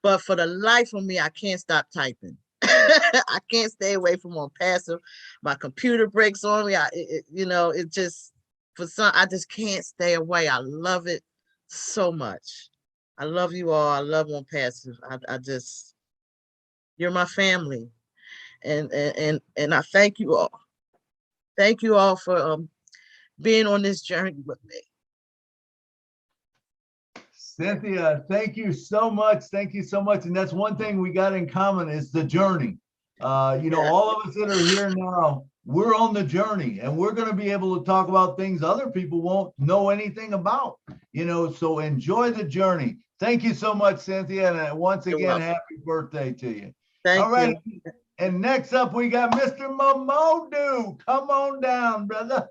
But for the life of me, I can't stop typing. I can't stay away from Onpassive. My computer breaks on me. I just can't stay away. I love it so much. I love you all. I love Onpassive. You're my family, and I thank you all. Thank you all for being on this journey with me. Cynthia, thank you so much. Thank you so much. And that's one thing we got in common is the journey. All of us that are here now, we're on the journey, and we're going to be able to talk about things other people won't know anything about, so enjoy the journey. Thank you so much, Cynthia. And once again, happy birthday to you. Thank All right. You. And next up, we got Mr. Mamodu. Come on down, brother.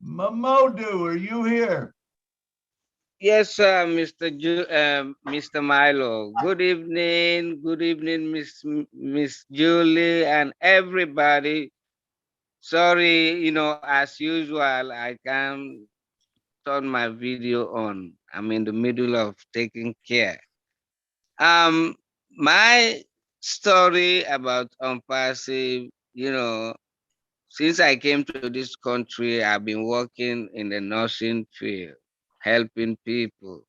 Mamodu, are you here? Yes, Mr. Milo. Good evening, Miss Julie, and everybody. Sorry, as usual, I can't turn my video on. I'm in the middle of taking care. My story about Onpassive, since I came to this country, I've been working in the nursing field, helping people,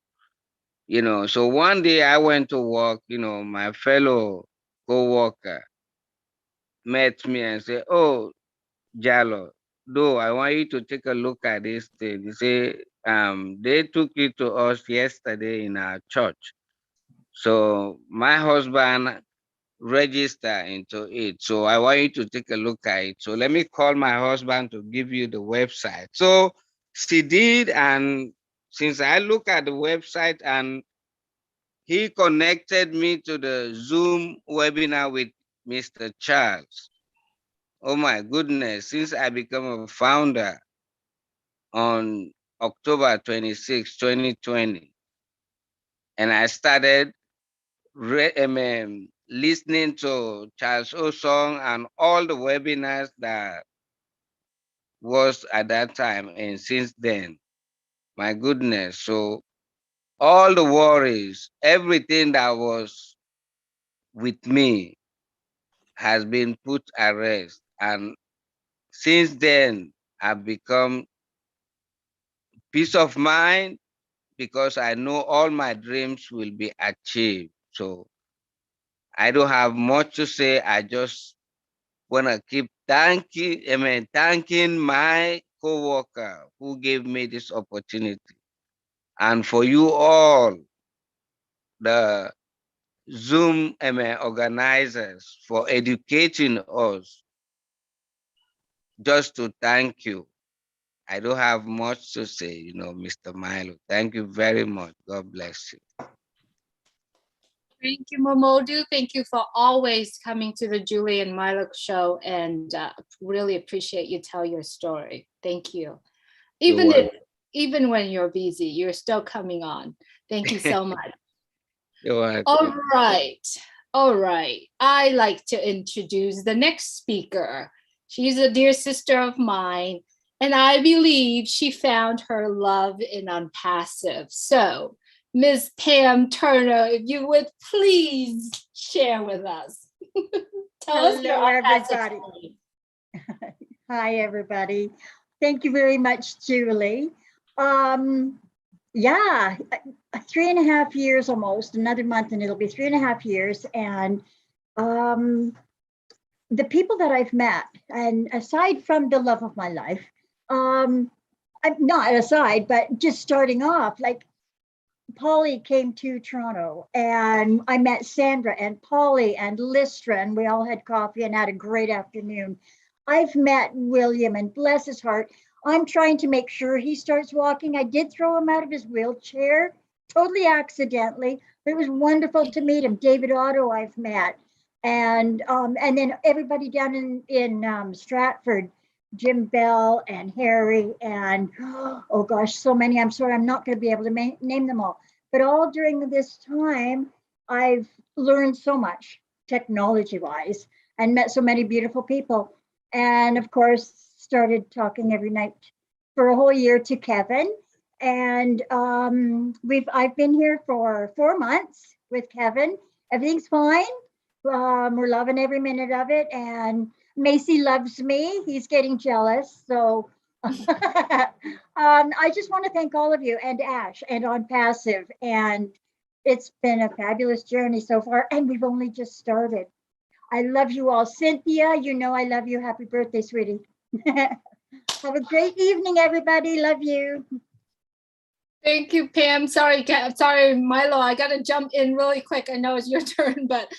So one day I went to work, my fellow co-worker met me and said, "Oh, Jalo, though I want you to take a look at this thing." He said, they took it to us yesterday in our church. So my husband register into it. So I want you to take a look at it. So let me call my husband to give you the website. So she did, and since I look at the website, and he connected me to the Zoom webinar with Mr. Charles. Oh my goodness, since I became a founder on October 26, 2020, and I started listening to Charles Osong and all the webinars that was at that time, and since then, my goodness. So all the worries, everything that was with me has been put at rest. And since then, I've become peace of mind because I know all my dreams will be achieved. So I don't have much to say. I just want to keep thanking my co-worker who gave me this opportunity. And for you all, the Zoom organizers, for educating us, just to thank you. I don't have much to say, Mr. Milo. Thank you very much. God bless you. Thank you, Momodu. Thank you for always coming to the Julie and Milo show, and really appreciate you tell your story. Thank you. Even when you're busy, you're still coming on. Thank you so much. You're welcome. All right. I like to introduce the next speaker. She's a dear sister of mine, and I believe she found her love in Onpassive. So, Ms. Pam Turner, if you would please share with us. Tell us your Onpassive story. Hi, everybody. Thank you very much, Julie. Yeah, 3.5 years almost, another month and it'll be 3.5 years. And the people that I've met, and aside from the love of my life, I'm not aside, but just starting off, like Polly came to Toronto and I met Sandra and Polly and Listra, and we all had coffee and had a great afternoon. I've met William, and bless his heart, I'm trying to make sure he starts walking. I did throw him out of his wheelchair, totally accidentally, but it was wonderful to meet him. David Otto I've met. And then everybody down in Stratford, Jim Bell and Harry, and oh gosh, so many. I'm sorry, I'm not going to be able to name them all. But all during this time, I've learned so much technology-wise and met so many beautiful people. And of course, started talking every night for a whole year to Kevin. And I've been here for 4 months with Kevin. Everything's fine. We're loving every minute of it. And Macy loves me. He's getting jealous. So I just want to thank all of you and Ash and Onpassive. And it's been a fabulous journey so far. And we've only just started. I love you all. Cynthia, you know I love you. Happy birthday, sweetie. Have a great evening, everybody. Love you. Thank you, Pam. Sorry, Milo. I got to jump in really quick. I know it's your turn, but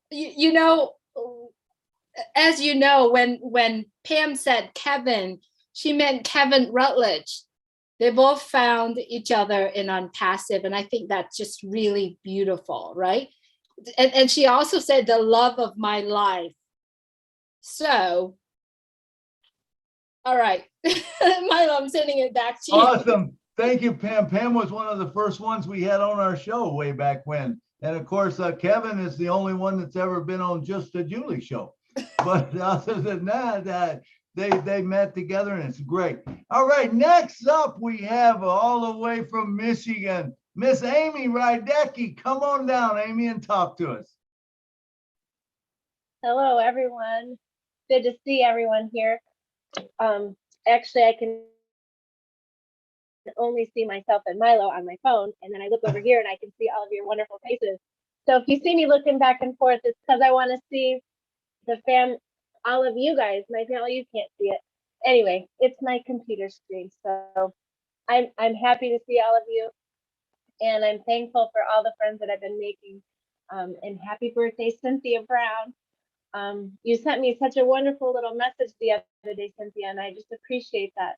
you know, as you know, when Pam said Kevin, she meant Kevin Rutledge. They both found each other in Onpassive, and I think that's just really beautiful, right? And she also said the love of my life. So, all right, Milo, I'm sending it back to you. Awesome. Thank you, Pam. Pam was one of the first ones we had on our show way back when. And of course, Kevin is the only one that's ever been on Just a Julie show. But other than that, they met together and it's great. All right, next up, we have all the way from Michigan, Miss Amy Rydecki. Come on down, Amy, and talk to us. Hello, everyone. Good to see everyone here. Actually, I can only see myself and Milo on my phone, and then I look over here and I can see all of your wonderful faces. So if you see me looking back and forth, it's because I want to see all of you guys. My family, you can't see it. Anyway, it's my computer screen. So I'm happy to see all of you, and I'm thankful for all the friends that I've been making. And happy birthday, Cynthia Brown. You sent me such a wonderful little message the other day, Cynthia, and I just appreciate that.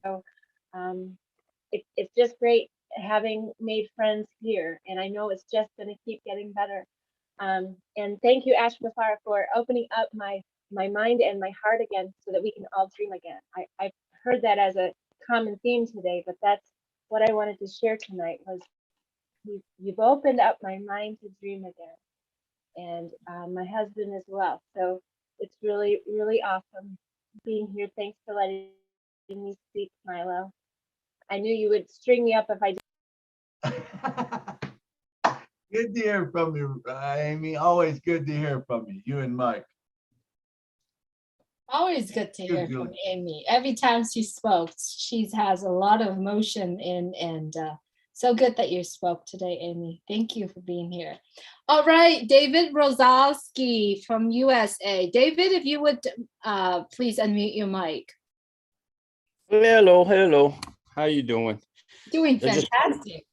So it's just great having made friends here, and I know it's just going to keep getting better. And thank you, Ash Muzaffar, for opening up my mind and my heart again, so that we can all dream again. I've heard that as a common theme today, but that's what I wanted to share tonight. Was you've opened up my mind to dream again, and my husband as well. So it's really, really awesome being here. Thanks for letting me speak, Milo. I knew you would string me up if I did. Good to hear from you, Amy. Always good to hear from you, you and Mike. Always good to hear from Amy. Every time she spoke, she has a lot of emotion in, and so good that you spoke today, Amy. Thank you for being here. All right, David Rosalski from USA. David, if you would please unmute your mic. Hello. How you doing? Doing fantastic.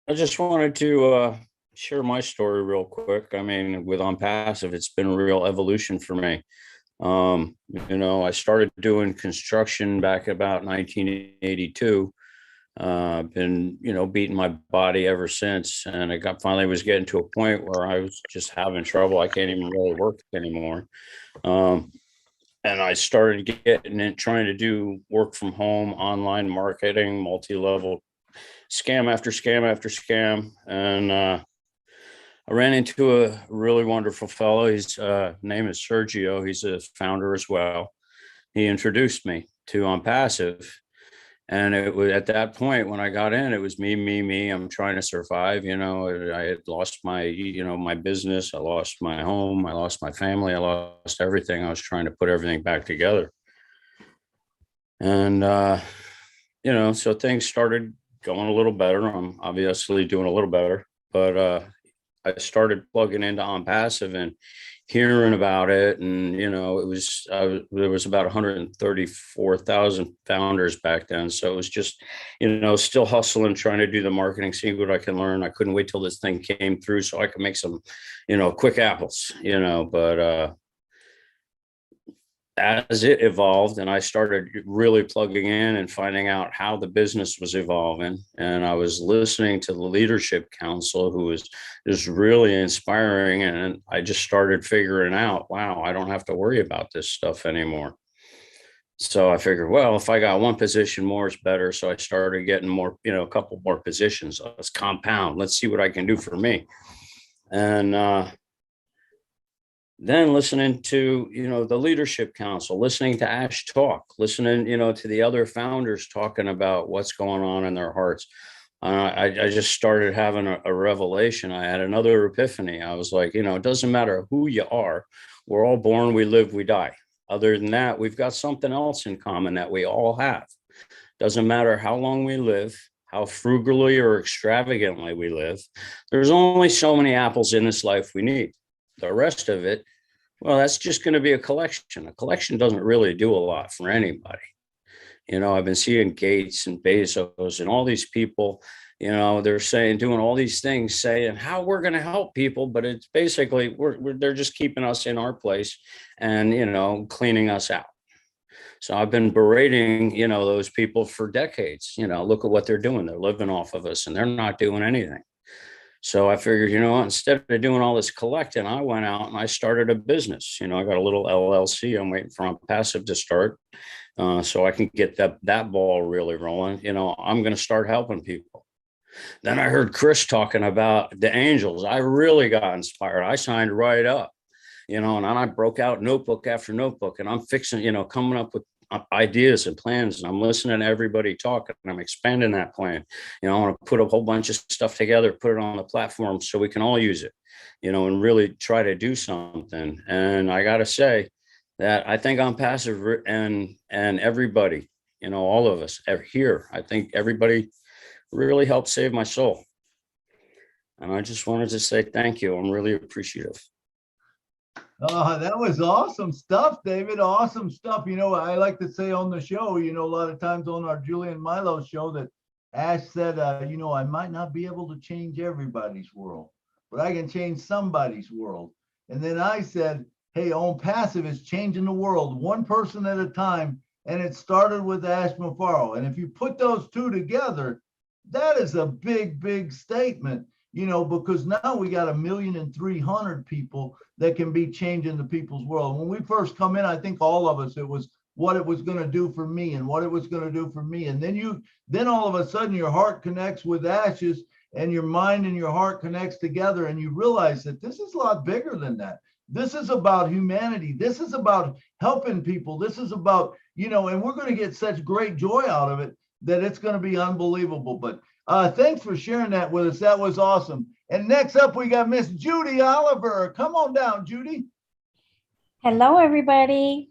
I just wanted to share my story real quick. I mean, with Onpassive, it's been a real evolution for me. You know, I started doing construction back about 1982. Been, you know, beating my body ever since, and I finally was getting to a point where I was just having trouble. I can't even really work anymore. And I started getting in, trying to do work from home, online marketing, multi-level scam after scam after scam. And I ran into a really wonderful fellow. His name is Sergio. He's a founder as well. He introduced me to Onpassive. And it was at that point when I got in, it was me. I'm trying to survive. You know, I had lost my, you know, my business. I lost my home. I lost my family. I lost everything. I was trying to put everything back together. And, you know, so things started going a little better. I'm obviously doing a little better, but I started plugging into Onpassive and hearing about it. And, you know, it was, there was about 134,000 founders back then. So it was just, you know, still hustling, trying to do the marketing, see what I can learn. I couldn't wait till this thing came through so I could make some, you know, quick apples, you know, but as it evolved and I started really plugging in and finding out how the business was evolving, and I was listening to the leadership council, who was just really inspiring, and I just started figuring out, wow, I don't have to worry about this stuff anymore. So I figured, well, if I got one position, more is better. So I started getting more, you know, a couple more positions. Let's compound. Let's see what I can do for me. And then listening to, you know, the leadership council, listening to Ash talk, listening, you know, to the other founders talking about what's going on in their hearts. I just started having a revelation. I had another epiphany. I was like, you know, it doesn't matter who you are. We're all born, we live, we die. Other than that, we've got something else in common that we all have. Doesn't matter how long we live, how frugally or extravagantly we live. There's only so many apples in this life we need. The rest of it, well, that's just going to be a collection. A collection doesn't really do a lot for anybody. You know, I've been seeing Gates and Bezos and all these people, you know, they're saying, doing all these things, saying how we're going to help people, but it's basically, they're just keeping us in our place and, you know, cleaning us out. So I've been berating, you know, those people for decades. You know, look at what they're doing. They're living off of us and they're not doing anything. So I figured, you know what, instead of doing all this collecting, I went out and I started a business. You know, I got a little LLC. I'm waiting for Onpassive to start so I can get that ball really rolling. You know, I'm going to start helping people. Then I heard Chris talking about the angels. I really got inspired. I signed right up, you know, and I broke out notebook after notebook, and I'm fixing, you know, coming up with ideas and plans, and I'm listening to everybody talk, and I'm expanding that plan. I want to put a whole bunch of stuff together, put it on the platform so we can all use it, and really try to do something. And I got to say that I think Onpassive and everybody, all of us here, I think everybody really helped save my soul. And I just wanted to say thank you. I'm really appreciative. That was awesome stuff, David. Awesome stuff. I like to say on the show, a lot of times on our Julie and Milo show that Ash said, I might not be able to change everybody's world, but I can change somebody's world. And then I said, hey, Onpassive is changing the world one person at a time. And it started with Ash Muzaffar. And if you put those two together, that is a big, big statement. Because now we got 1,300,000 people that can be changing the people's world. When we first come in, I think all of us, it was what it was going to do for me and what it was going to do for me. And then all of a sudden your heart connects with Ash's and your mind and your heart connects together. And you realize that this is a lot bigger than that. This is about humanity. This is about helping people. This is about, and we're going to get such great joy out of it that it's going to be unbelievable. But thanks for sharing that with us. That was awesome. And next up, we got Miss Judy Oliver. Come on down, Judy. Hello, everybody.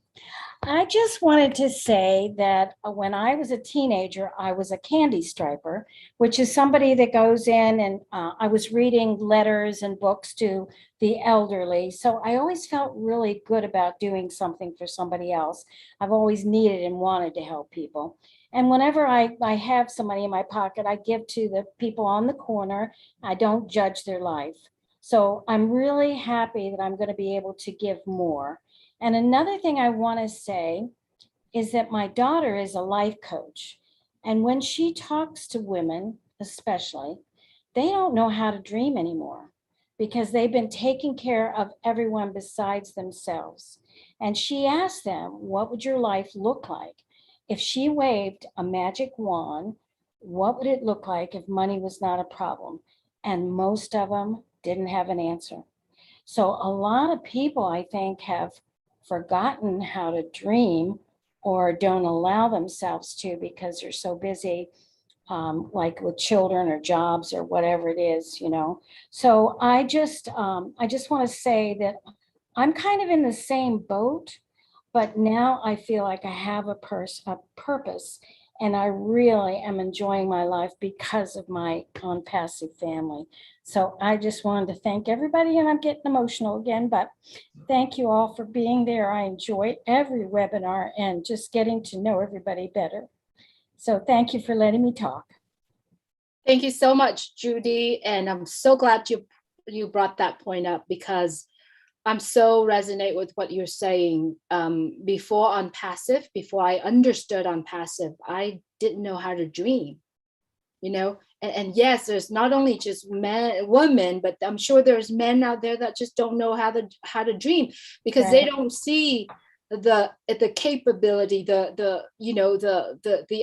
I just wanted to say that when I was a teenager, I was a candy striper, which is somebody that goes in and I was reading letters and books to the elderly. So I always felt really good about doing something for somebody else. I've always needed and wanted to help people. And whenever I have some money in my pocket, I give to the people on the corner. I don't judge their life. So I'm really happy that I'm going to be able to give more. And another thing I want to say is that my daughter is a life coach. And when she talks to women, especially, they don't know how to dream anymore because they've been taking care of everyone besides themselves. And she asked them, what would your life look like? If she waved a magic wand, what would it look like if money was not a problem? And most of them didn't have an answer. So a lot of people, I think, have forgotten how to dream or don't allow themselves to because they're so busy, like with children or jobs or whatever it is, So I just want to say that I'm kind of in the same boat. But now I feel like I have a purpose, and I really am enjoying my life because of my Onpassive family. So I just wanted to thank everybody, and I'm getting emotional again, but thank you all for being there. I enjoy every webinar and just getting to know everybody better. So thank you for letting me talk. Thank you so much, Judy. And I'm so glad you brought that point up because I'm so resonate with what you're saying. Before Onpassive, before I understood Onpassive, I didn't know how to dream, and yes, there's not only just women, but I'm sure there's men out there that just don't know how to dream because Right. They don't see the capability, the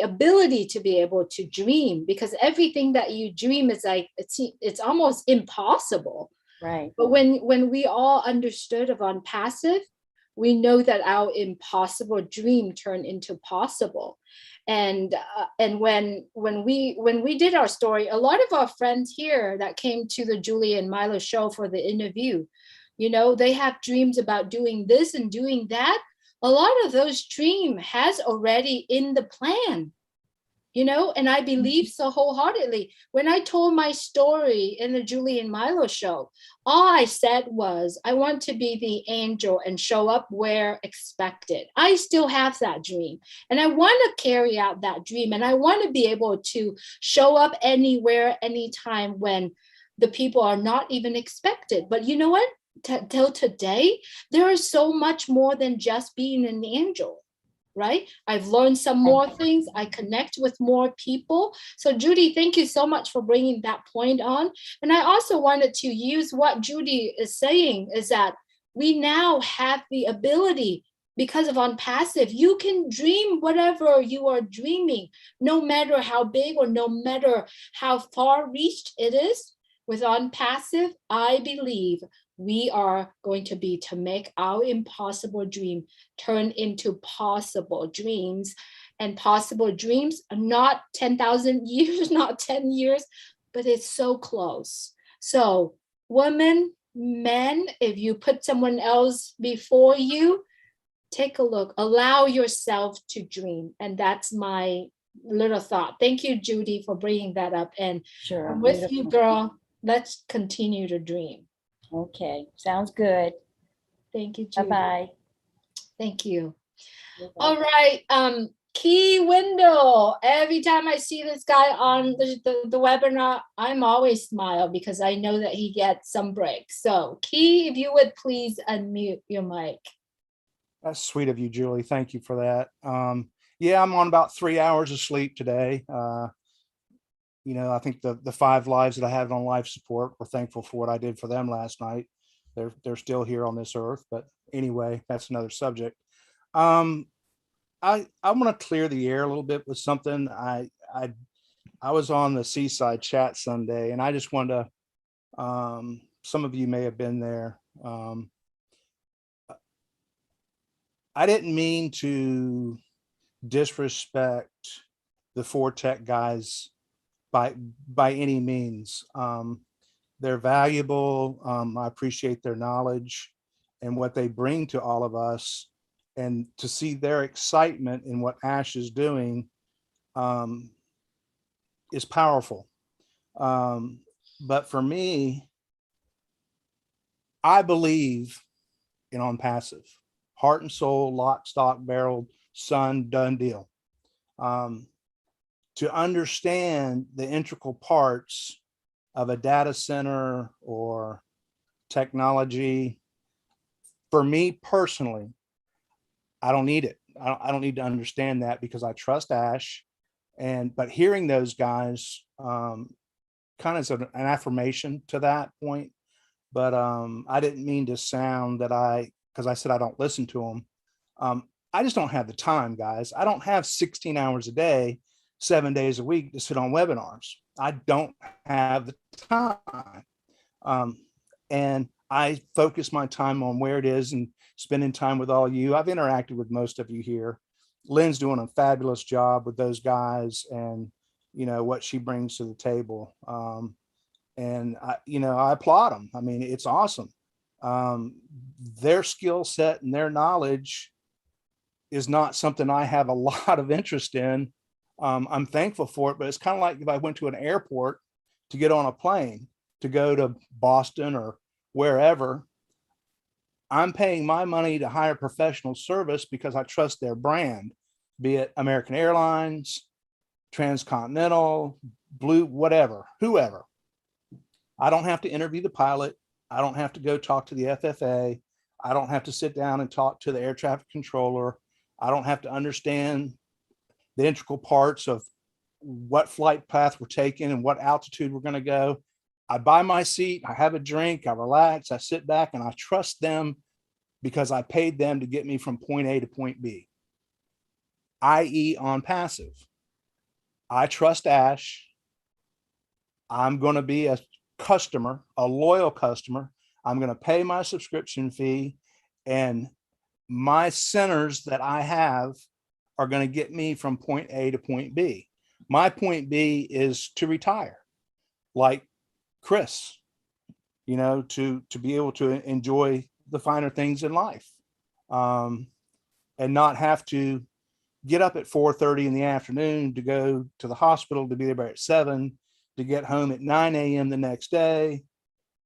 ability to be able to dream, because everything that you dream is like, it's almost impossible. Right. But when we all understood of Onpassive, we know that our impossible dream turned into possible. And when we did our story, a lot of our friends here that came to the Julie and Milo show for the interview, they have dreams about doing this and doing that. A lot of those dreams has already in the plan. And I believe so wholeheartedly. When I told my story in the Julie and Milo show, all I said was, I want to be the angel and show up where expected. I still have that dream. And I want to carry out that dream. And I want to be able to show up anywhere, anytime when the people are not even expected. But you know what? Till today, there is so much more than just being an angel. Right? I've learned some more things. I connect with more people. So Judy, thank you so much for bringing that point on. And I also wanted to use what Judy is saying is that we now have the ability, because of Onpassive, you can dream whatever you are dreaming, no matter how big or no matter how far reached it is. With Onpassive, I believe we are going to be to make our impossible dream turn into possible dreams. And possible dreams are not 10,000 years, not 10 years, but it's so close. So women, men, if you put someone else before you, take a look, allow yourself to dream. And that's my little thought. Thank you, Judy, for bringing that up. And Sure. I'm with you, girl. Let's continue to dream. Okay, sounds good. Thank you, Judy. Bye-bye. Thank you. All right. Key Window. Every time I see this guy on the webinar, I'm always smile because I know that he gets some breaks. So Key, if you would please unmute your mic. That's sweet of you, Julie. Thank you for that. Yeah, I'm on about 3 hours of sleep today. You know, I think the 5 lives that I have on life support, we're thankful for what I did for them last night. They're still here on this earth, but anyway, that's another subject. I want to clear the air a little bit with something. I was on the Seaside Chat Sunday, and I just wanted to. Some of you may have been there. I didn't mean to disrespect the 4Tech guys by any means. They're valuable. I appreciate their knowledge and what they bring to all of us. And to see their excitement in what Ash is doing is powerful. But for me, I believe in Onpassive, heart and soul, lock, stock, barrel, son, done deal. To understand the integral parts of a data center or technology, for me personally, I don't need it. I don't need to understand that because I trust Ash. But hearing those guys kind of is an affirmation to that point. But I didn't mean to sound that because I said I don't listen to them. I just don't have the time, guys. I don't have 16 hours a day, 7 days a week to sit on webinars. I don't have the time. And I focus my time on where it is and spending time with all you. I've interacted with most of you here. Lynn's doing a fabulous job with those guys and, you know, what she brings to the table. And I applaud them. I mean, it's awesome. Their skill set and their knowledge is not something I have a lot of interest in. I'm thankful for it, but it's kind of like if I went to an airport to get on a plane to go to Boston or wherever, I'm paying my money to hire professional service because I trust their brand, be it American Airlines, Transcontinental, Blue, whatever, whoever. I don't have to interview the pilot. I don't have to go talk to the FFA. I don't have to sit down and talk to the air traffic controller. I don't have to understand the integral parts of what flight path we're taking and what altitude we're going to go. I buy my seat, I have a drink, I relax, I sit back, and I trust them because I paid them to get me from point A to point B, i.e. Onpassive. I trust Ash. I'm going to be a customer, a loyal customer. I'm going to pay my subscription fee, and my centers that I have are going to get me from point A to point B. My point B is to retire, like Chris, you know, to be able to enjoy the finer things in life, and not have to get up at 4:30 in the afternoon to go to the hospital, to be there at 7, to get home at 9 a.m. the next day,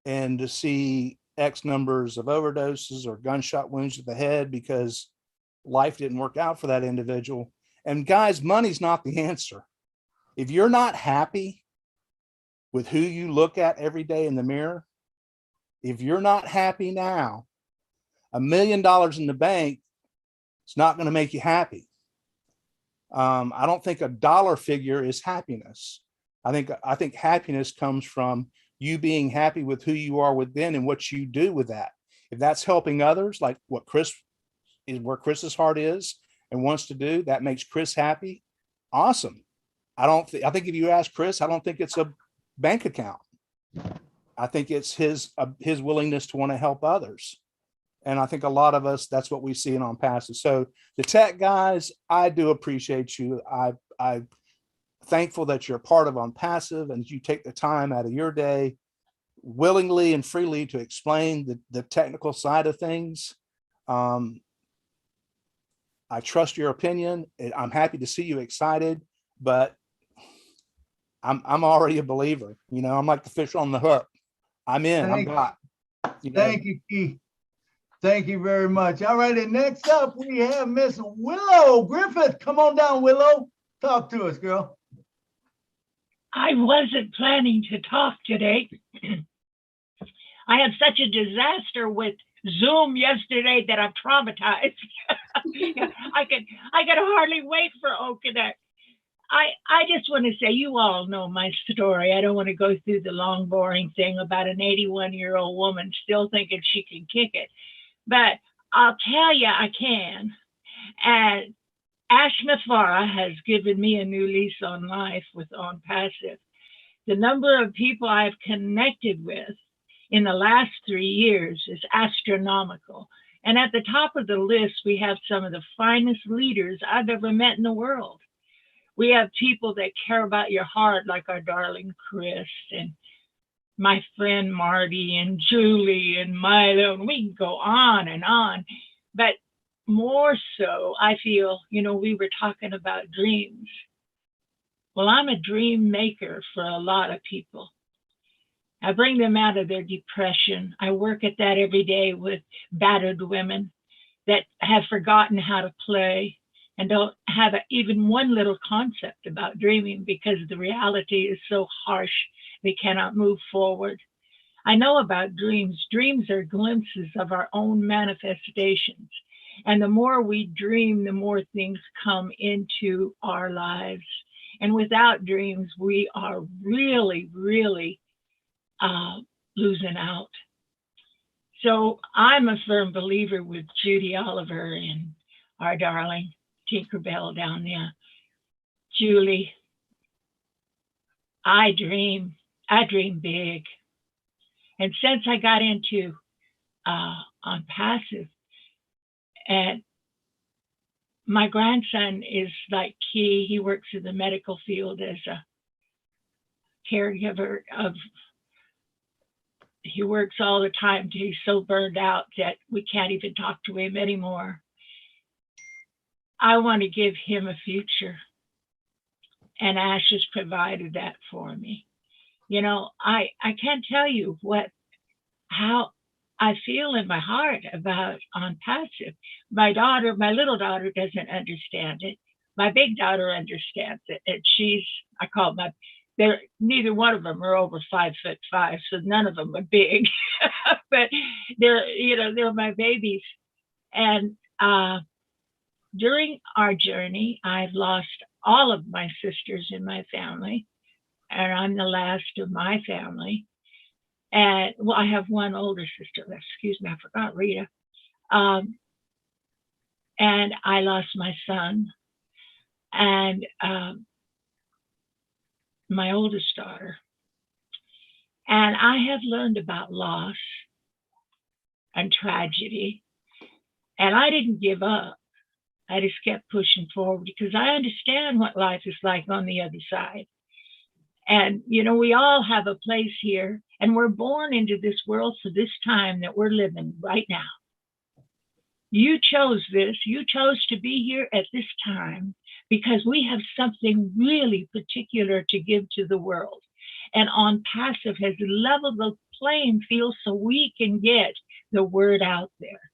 and to see X numbers of overdoses or gunshot wounds to the head because life didn't work out for that individual. And guys, money's not the answer. If you're not happy with who you look at every day in the mirror, if you're not happy now, $1 million in the bank, it's not going to make you happy. I don't think a dollar figure is happiness. I think happiness comes from you being happy with who you are within and what you do with that. If that's helping others, like what Chris is, where Chris's heart is and wants to do, that makes Chris happy. Awesome. I think if you ask Chris, I don't think it's a bank account. I think it's his willingness to want to help others. And I think a lot of us, that's what we see in Onpassive. So the tech guys, I do appreciate you. I'm thankful that you're a part of Onpassive and you take the time out of your day willingly and freely to explain the technical side of things. I trust your opinion. I'm happy to see you excited, but I'm already a believer. You know, I'm like the fish on the hook. I'm in. I'm got. You know? Thank you, Keith. Thank you very much. All right, and next up we have Miss Willow Griffith. Come on down, Willow. Talk to us, girl. I wasn't planning to talk today. I had such a disaster with Zoom yesterday that I'm traumatized. I could hardly wait for Okonek. I just want to say, you all know my story. I don't want to go through the long, boring thing about an 81-year-old woman still thinking she can kick it. But I'll tell you, I can. And Ash Mithara has given me a new lease on life with Onpassive. The number of people I've connected with in the last 3 years is astronomical. And at the top of the list, we have some of the finest leaders I've ever met in the world. We have people that care about your heart, like our darling Chris and my friend Marty and Julie and Milo, and we can go on and on. But more so, I feel, you know, we were talking about dreams. Well, I'm a dream maker for a lot of people. I bring them out of their depression. I work at that every day with battered women that have forgotten how to play and don't have even one little concept about dreaming because the reality is so harsh, they cannot move forward. I know about dreams. Dreams are glimpses of our own manifestations. And the more we dream, the more things come into our lives. And without dreams, we are really, really losing out. So I'm a firm believer with Judy Oliver and our darling Tinkerbell down there. Julie, I dream big. And since I got into Onpassive, and my grandson is like key. He works in the medical field as a caregiver of, he works all the time. He's so burned out that we can't even talk to him anymore. I want to give him a future. And Ash has provided that for me. You know, I can't tell you how I feel in my heart about Onpassive. My little daughter doesn't understand it. My big daughter understands it. And I call neither one of them are over 5'5", so none of them are big, but they're my babies. And during our journey, I've lost all of my sisters in my family, and I'm the last of my family. And well, I have one older sister. Excuse me, I forgot Rita. And I lost my son and my oldest daughter. And I have learned about loss and tragedy. And I didn't give up. I just kept pushing forward because I understand what life is like on the other side. And, you know, we all have a place here, and we're born into this world for this time that we're living right now. You chose this. You chose to be here at this time because we have something really particular to give to the world. And Onpassive has leveled the playing field so we can get the word out there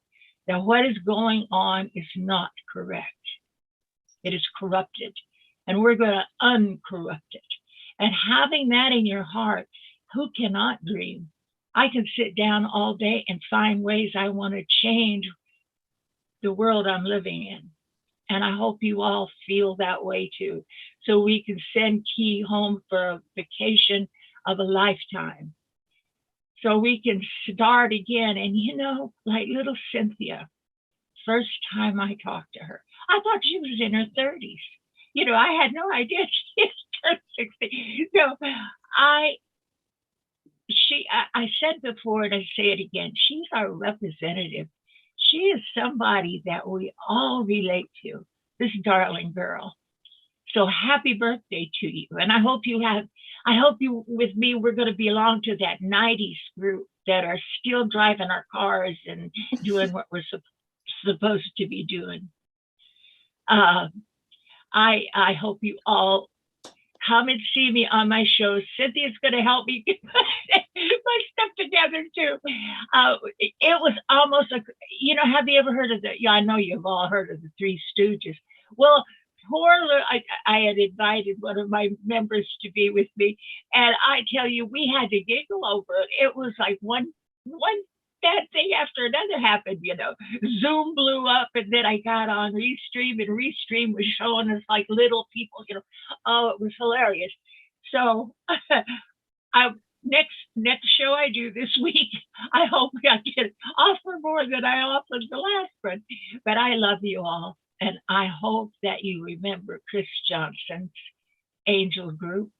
that what is going on is not correct. It is corrupted, and we're going to uncorrupt it. And having that in your heart, who cannot dream? I can sit down all day and find ways I want to change the world I'm living in. And I hope you all feel that way too. So we can send Key home for a vacation of a lifetime. So we can start again. And you know, like little Cynthia, first time I talked to her, I thought she was in her 30s. You know, I had no idea she turned 60. So I said before, and I say it again, she's our representative. She is somebody that we all relate to, this darling girl. So happy birthday to you. And I hope you with me, we're going to belong to that 90s group that are still driving our cars and doing what we're supposed to be doing. I hope you all come and see me on my show. Cynthia's going to help me get my stuff together too. It was almost have you ever heard of I know you've all heard of the Three Stooges. Well, I had invited one of my members to be with me, and I tell you, we had to giggle over it. It was like one bad thing after another happened, Zoom blew up, and then I got on Restream, and Restream was showing us like little people, oh, it was hilarious. So next show I do this week, I hope I can offer more than I offered the last one. But I love you all, and I hope that you remember Chris Johnson's Angel Group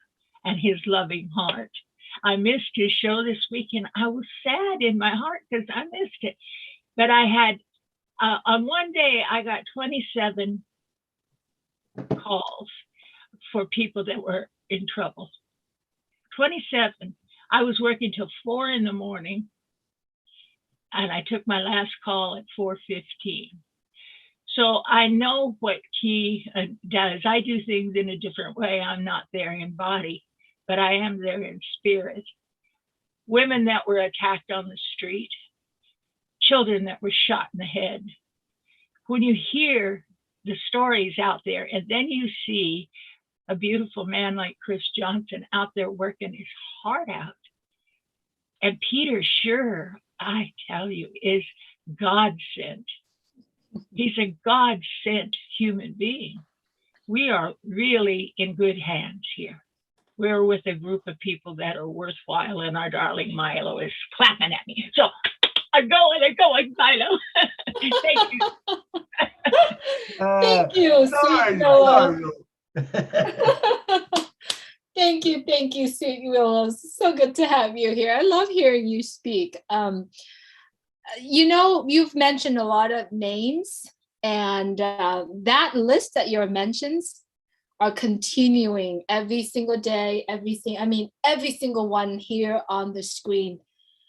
and his loving heart. I missed his show this week, and I was sad in my heart because I missed it. But I had, on one day, I got 27 calls for people that were in trouble. 27. I was working till 4 in the morning, and I took my last call at 4:15. So I know what he does. I do things in a different way. I'm not there in body, but I am there in spirit. Women that were attacked on the street, children that were shot in the head. When you hear the stories out there, and then you see a beautiful man like Chris Johnson out there working his heart out. And Peter Sure, I tell you, is God sent. He's a God sent human being. We are really in good hands here. We're with a group of people that are worthwhile, and our darling Milo is clapping at me. So I'm going, Milo. Thank you. Thank you, sweet Willow. Thank you, sweet Willow. So good to have you here. I love hearing you speak. You've mentioned a lot of names, and that list that your mentions are continuing every single day, every single one here on the screen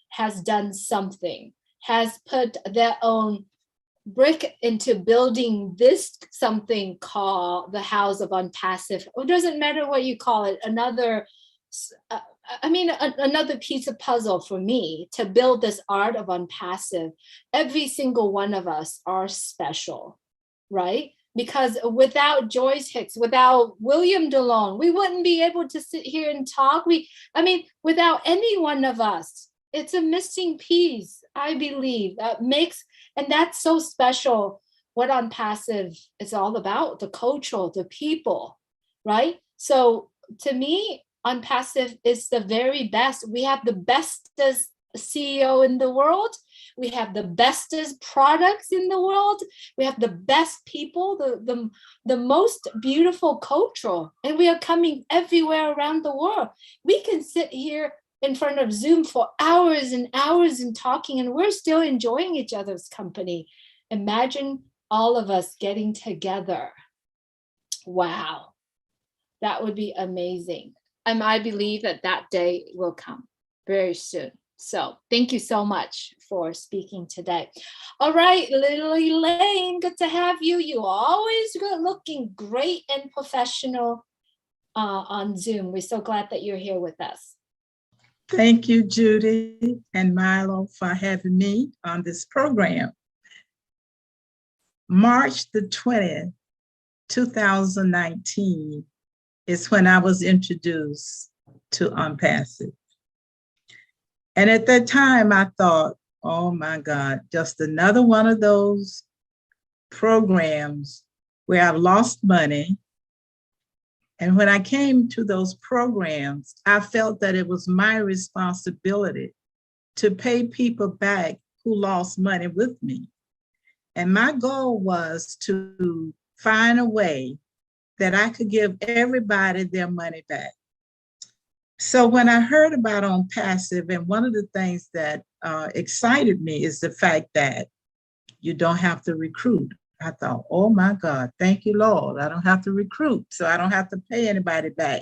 has done something, has put their own brick into building this something called the House of Onpassive. It doesn't matter what you call it, another piece of puzzle for me to build this art of Onpassive. Every single one of us are special, right? Because without Joyce Hicks, without William DeLong, we wouldn't be able to sit here and talk. Without any one of us, it's a missing piece, I believe, and that's so special what Onpassive is all about, the culture, the people, right? So to me, Onpassive is the very best. We have the bestest CEO in the world. We have the bestest products in the world. We have the best people, the most beautiful culture, and we are coming everywhere around the world. We can sit here in front of Zoom for hours and hours and talking, and we're still enjoying each other's company. Imagine all of us getting together. Wow, that would be amazing. And I believe that day will come very soon. So thank you so much for speaking today. All right, little Elaine, good to have you. You always looking great and professional on Zoom. We're so glad that you're here with us. Thank you, Judy and Milo, for having me on this program. March the 20th, 2019 is when I was introduced to Onpassive. And at that time, I thought, oh my God, just another one of those programs where I've lost money. And when I came to those programs, I felt that it was my responsibility to pay people back who lost money with me. And my goal was to find a way that I could give everybody their money back. So when I heard about Onpassive, and one of the things that excited me is the fact that you don't have to recruit. I thought, oh my God, thank you, Lord. I don't have to recruit, so I don't have to pay anybody back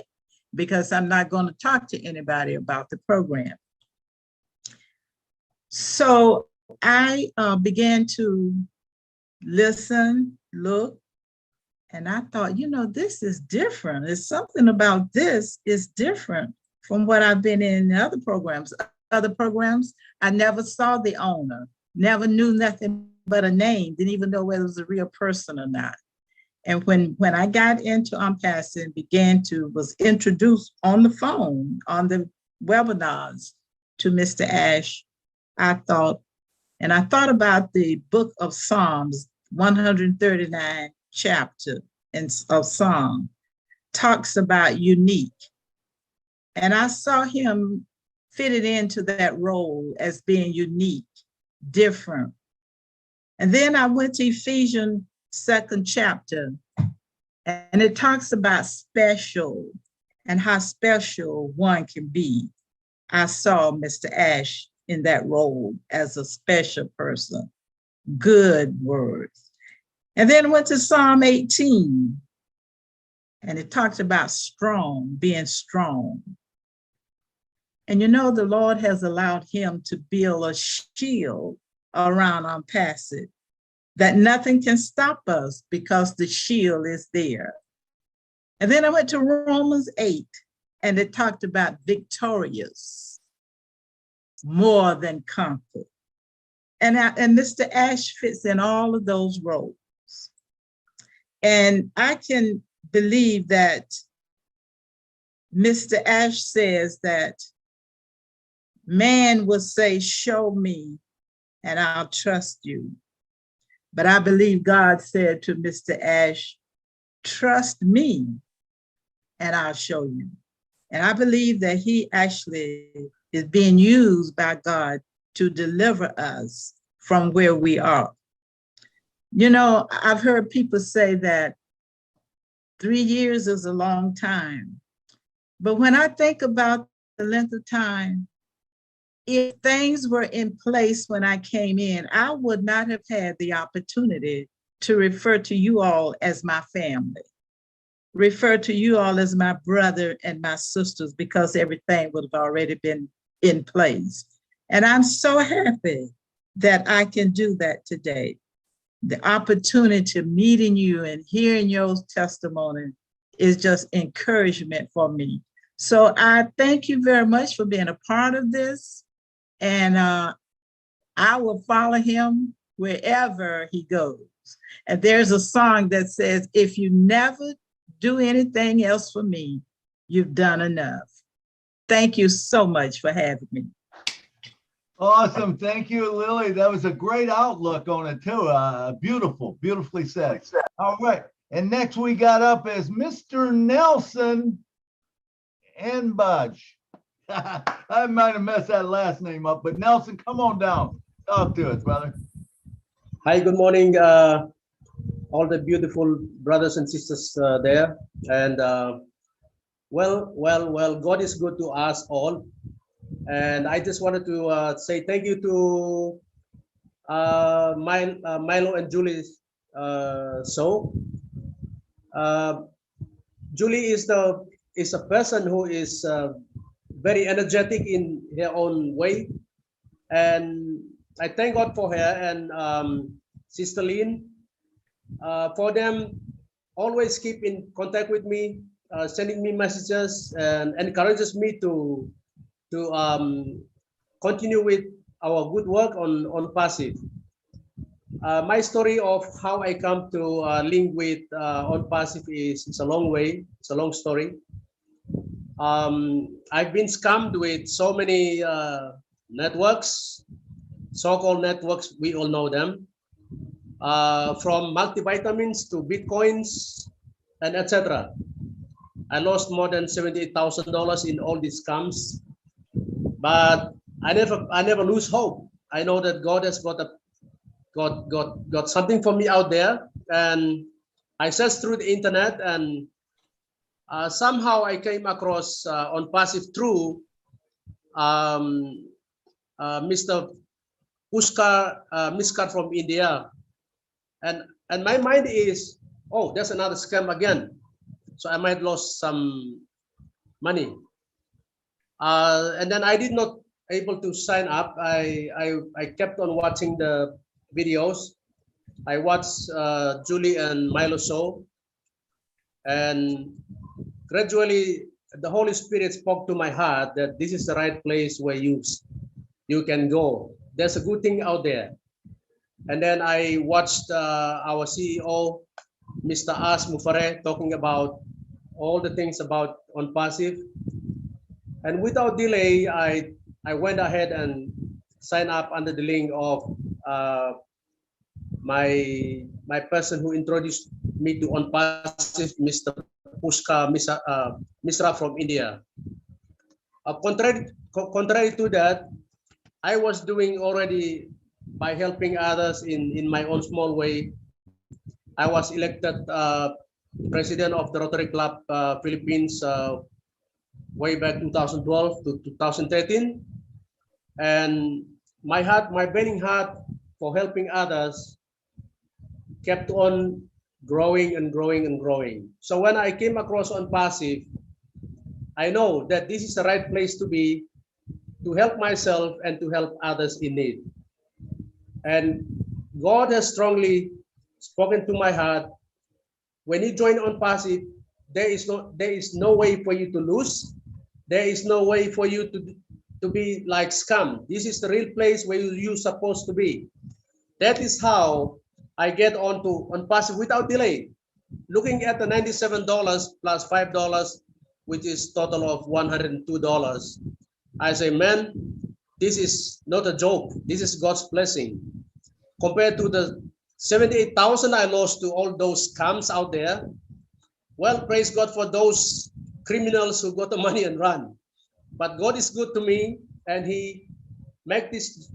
because I'm not going to talk to anybody about the program. So I began to listen, look, and I thought, you know, this is different. There's something about this is different from what I've been in other programs. Other programs, I never saw the owner, never knew nothing but a name, didn't even know whether it was a real person or not. And when I got into Onpassive and was introduced on the phone, on the webinars to Mr. Ash, I thought about the book of Psalms, 139 chapter of Psalm, talks about unique. And I saw him fitted into that role as being unique, different. And then I went to Ephesians 2nd chapter, and it talks about special and how special one can be. I saw Mr. Ash in that role as a special person, good words. And then went to Psalm 18, and it talks about strong, being strong. And you know, the Lord has allowed him to build a shield around Onpassive, that nothing can stop us because the shield is there. And then I went to Romans 8, and it talked about victorious, more than conquer. And Mr. Ash fits in all of those roles. And I can believe that Mr. Ash says that man will say, show me, and I'll trust you. But I believe God said to Mr. Ash, trust me, and I'll show you. And I believe that he actually is being used by God to deliver us from where we are. You know, I've heard people say that 3 years is a long time. But when I think about the length of time, if things were in place when I came in, I would not have had the opportunity to refer to you all as my family, refer to you all as my brother and my sisters, because everything would have already been in place. And I'm so happy that I can do that today. The opportunity of meeting you and hearing your testimony is just encouragement for me. So I thank you very much for being a part of this. And I will follow him wherever he goes. And there's a song that says, if you never do anything else for me, you've done enough. Thank you so much for having me. Awesome. Thank you, Lily. That was a great outlook on it too. Beautiful, beautifully said. All right. And next we got up as Mr. Nelson Enbudge. I might have messed that last name up, but Nelson, come on down. Talk to us, brother. Hi, good morning, all the beautiful brothers and sisters there. And well, God is good to us all. And I just wanted to say thank you to Milo and Julie's show. Julie is a person who is very energetic in her own way, and I thank God for her and Sister Lynn for them always keep in contact with me, sending me messages and encourages me to continue with our good work on Onpassive. My story of how I come to link with Onpassive is a long way. It's a long story. I've been scammed with so many networks, so-called networks, we all know them, from multivitamins to Bitcoins and etc. I lost more than $78,000 in all these scams, but I never lose hope. I know that God has got something for me out there, and I searched through the internet, and somehow I came across Onpassive through Mr. Miskar from India, and my mind is, oh, there's another scam again, so I might lose some money, and then I did not able to sign up. I kept on watching the videos. I watched Julie and Milo show, and gradually the Holy Spirit spoke to my heart that this is the right place where you can go. There's a good thing out there. And then I watched our CEO, Mr. As Mufare, talking about all the things about Onpassive. And without delay, I went ahead and signed up under the link of my person who introduced me to Onpassive, Mr. Pushka Misra from India. Contrary to that, I was doing already by helping others in my own small way. I was elected president of the Rotary Club Philippines way back 2012 to 2013. And my burning heart for helping others kept on growing and growing and growing. So when I came across Onpassive, I know that this is the right place to be, to help myself and to help others in need. And God has strongly spoken to my heart. When you join Onpassive, there is no way for you to lose. There is no way for you to be like scam. This is the real place where you're supposed to be. That is how I get onto Onpassive without delay. Looking at the $97 plus $5, which is total of $102. I say, man, this is not a joke. This is God's blessing. Compared to the 78,000 I lost to all those scams out there, well, praise God for those criminals who got the money and run. But God is good to me, and He made this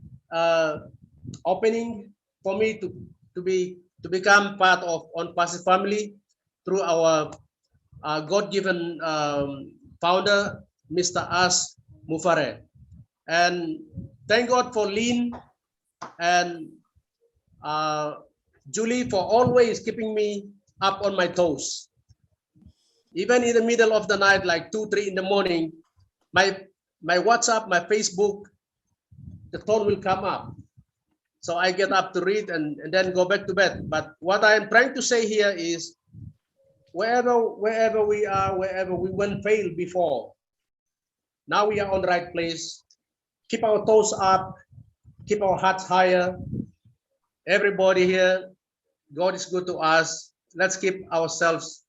opening for me to become part of Onpassive family through our God-given founder, Mr. As Mufare. And thank God for Lynn and Julie for always keeping me up on my toes. Even in the middle of the night, like 2, 3 in the morning, my WhatsApp, my Facebook, the phone will come up. So I get up to read and then go back to bed. But what I am trying to say here is, wherever we are, wherever we went fail before, now we are on the right place. Keep our toes up, keep our hearts higher. Everybody here, God is good to us. Let's keep ourselves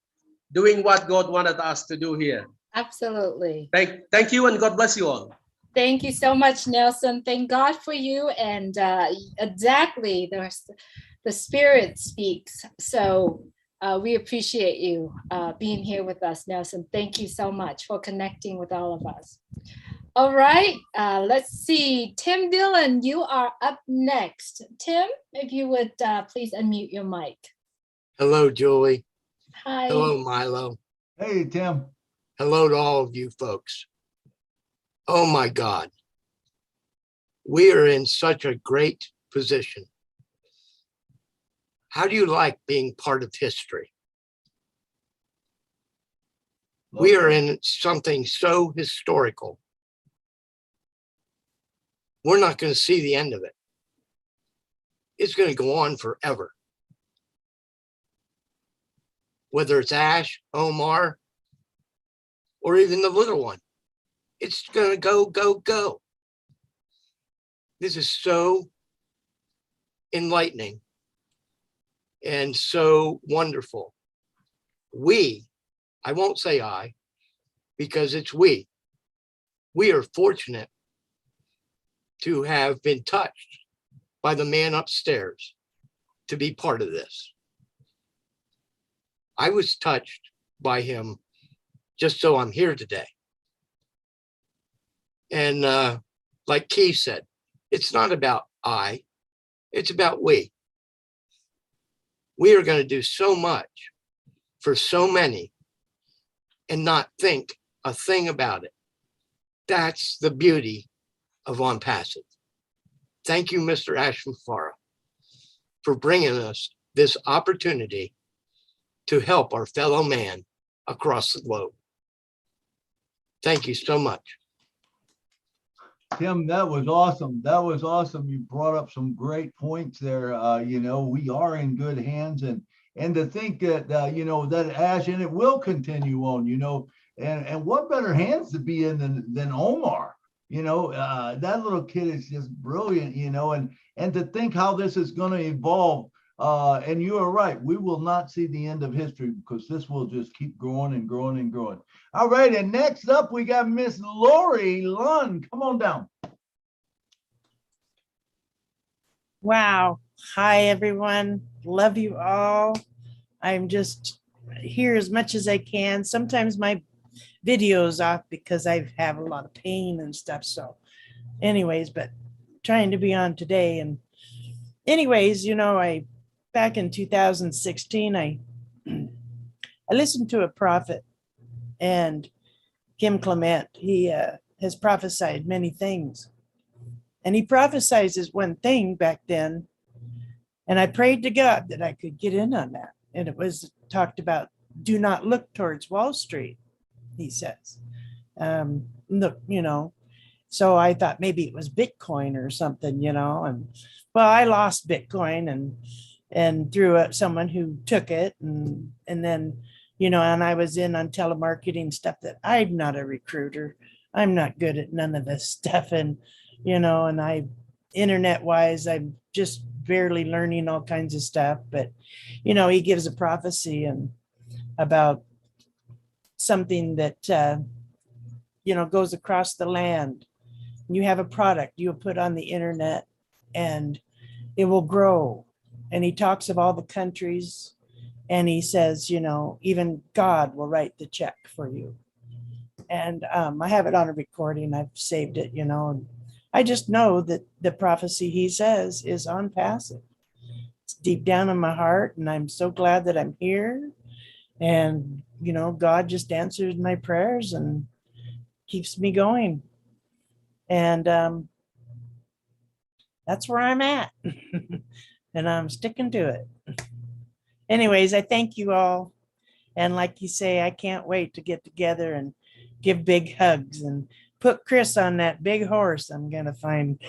doing what God wanted us to do here. Absolutely. Thank you, and God bless you all. Thank you so much, Nelson. Thank God for you. And exactly, the Spirit speaks. So we appreciate you being here with us, Nelson. Thank you so much for connecting with all of us. All right, let's see. Tim Dillon, you are up next. Tim, if you would please unmute your mic. Hello, Julie. Hi. Hello, Milo. Hey, Tim. Hello to all of you folks. Oh my God. We are in such a great position. How do you like being part of history? We are in something so historical. We're not going to see the end of it. It's going to go on forever. Whether it's Ash, Omar, or even the little one, it's going to go, go, go. This is so enlightening and so wonderful. We, I won't say I, because it's we are fortunate to have been touched by the man upstairs to be part of this. I was touched by him just so I'm here today. And like Keith said, it's not about I, it's about we. We are going to do so much for so many. and not think a thing about it. That's the beauty of Onpassive. Thank you, Mr. Ashmafara, for bringing us this opportunity to help our fellow man across the globe. Thank you so much. Tim, that was awesome. That was awesome. You brought up some great points there. You know, we are in good hands, and to think that you know, that Ash, and it will continue on, you know, and what better hands to be in than Omar. You know, that little kid is just brilliant, you know, and to think how this is going to evolve. And you are right, we will not see the end of history, because this will just keep growing and growing and growing. All right, and next up we got Miss Lori Lund. Come on down. Wow. Hi, everyone. Love you all. I'm just here as much as I can. Sometimes my video's off because I have a lot of pain and stuff. So anyways, but trying to be on today. And anyways, you know, back in 2016, I listened to a prophet, and Kim Clement. He has prophesied many things, and he prophesizes one thing back then. And I prayed to God that I could get in on that. And it was talked about, do not look towards Wall Street, he says. Look, you know, so I thought maybe it was Bitcoin or something, you know, and well, I lost Bitcoin and through someone who took it, and then, you know, and I was in on telemarketing stuff that I'm not a recruiter. I'm not good at none of this stuff. And, you know, and internet wise, I'm just barely learning all kinds of stuff. But, you know, he gives a prophecy and about something that, you know, goes across the land. You have a product you'll put on the internet and it will grow. And he talks of all the countries, and he says, you know, even God will write the check for you. And I have it on a recording. I've saved it, you know, and I just know that the prophecy he says is Onpassive. It's deep down in my heart, and I'm so glad that I'm here. And, you know, God just answers my prayers and keeps me going. And that's where I'm at. And I'm sticking to it. Anyways, I thank you all. And like you say, I can't wait to get together and give big hugs and put Chris on that big horse I'm going to find.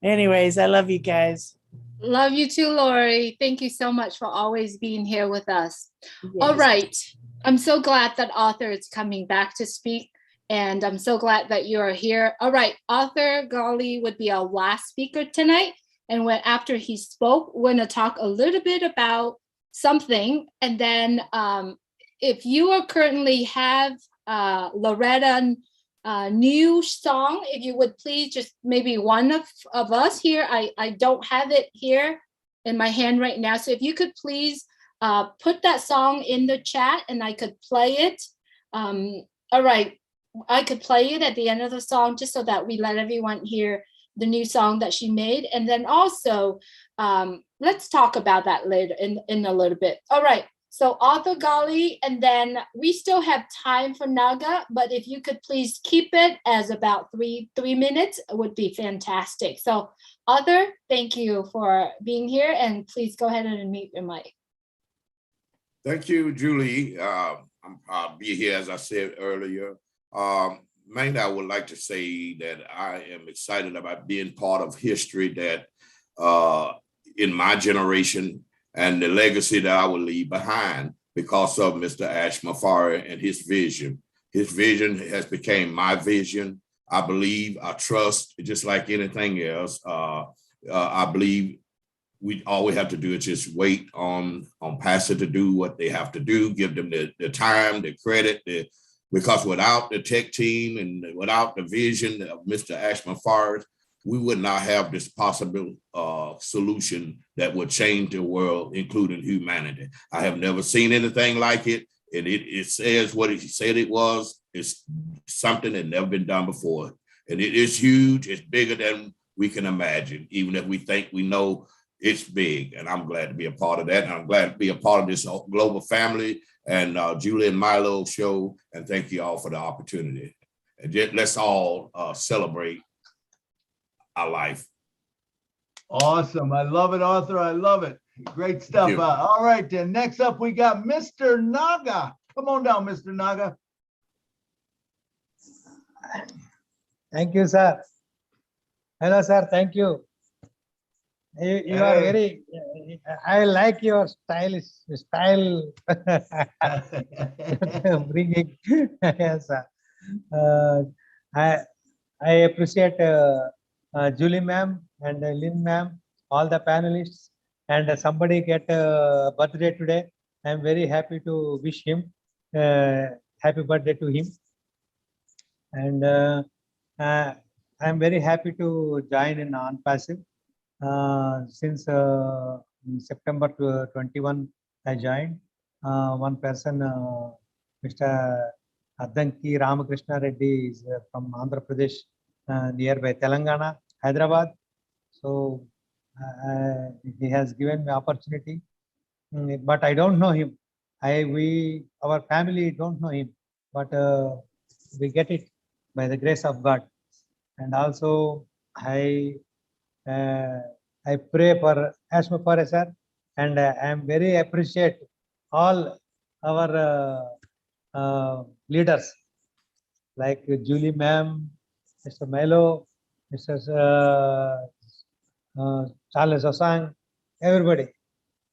Anyways, I love you guys. Love you too, Lori. Thank you so much for always being here with us. Yes. All right. I'm so glad that Arthur is coming back to speak. And I'm so glad that you are here. All right, Arthur Ghali would be our last speaker tonight. And after he spoke, we're going to talk a little bit about something. And then if you are currently have Loretta new song, if you would please just maybe one of us here. I don't have it here in my hand right now. So if you could please put that song in the chat and I could play it. All right. I could play it at the end of the song just so that we let everyone hear the new song that she made. And then also, let's talk about that later in a little bit. All right, so Arthur Ghali, and then we still have time for Naga, but if you could please keep it as about three minutes, it would be fantastic. So Arthur, thank you for being here, and please go ahead and unmute your mic. Thank you, Julie. I'll be here, as I said earlier. Mainly, I would like to say that I am excited about being part of history that in my generation and the legacy that I will leave behind because of Mr. Ashmafara and his vision. His vision has become my vision. I believe, I trust, just like anything else. I believe all we have to do is just wait on Onpassive to do what they have to do, give them the time, the credit, because without the tech team and without the vision of Mr. Ashmafara, we would not have this possible solution that would change the world, including humanity. I have never seen anything like it. And it says what he said it was. It's something that never been done before. And it is huge. It's bigger than we can imagine, even if we think we know it's big, and I'm glad to be a part of that. And I'm glad to be a part of this global family and Julie and Milo show. And thank you all for the opportunity. And let's all celebrate our life. Awesome. I love it, Arthur. I love it. Great stuff. All right, then next up we got Mr. Naga. Come on down, Mr. Naga. Thank you, sir. Hello, sir. Thank you. You are very, I like your style bringing. Yes, sir. I appreciate Julie ma'am and Lynn ma'am, all the panelists, and somebody get a birthday today. I'm very happy to wish him happy birthday to him. And I'm very happy to join in Onpassive. Since September 21, I joined. One person, Mr. Addanki Ramakrishna Reddy, is from Andhra Pradesh, nearby Telangana, Hyderabad. So he has given me opportunity, but I don't know him. Our family don't know him, but we get it by the grace of God. And also I pray for Ashma Pare sir, and I am very appreciate all our leaders like Julie ma'am, Mr. Milo, Mr. Charles Sksingh, everybody.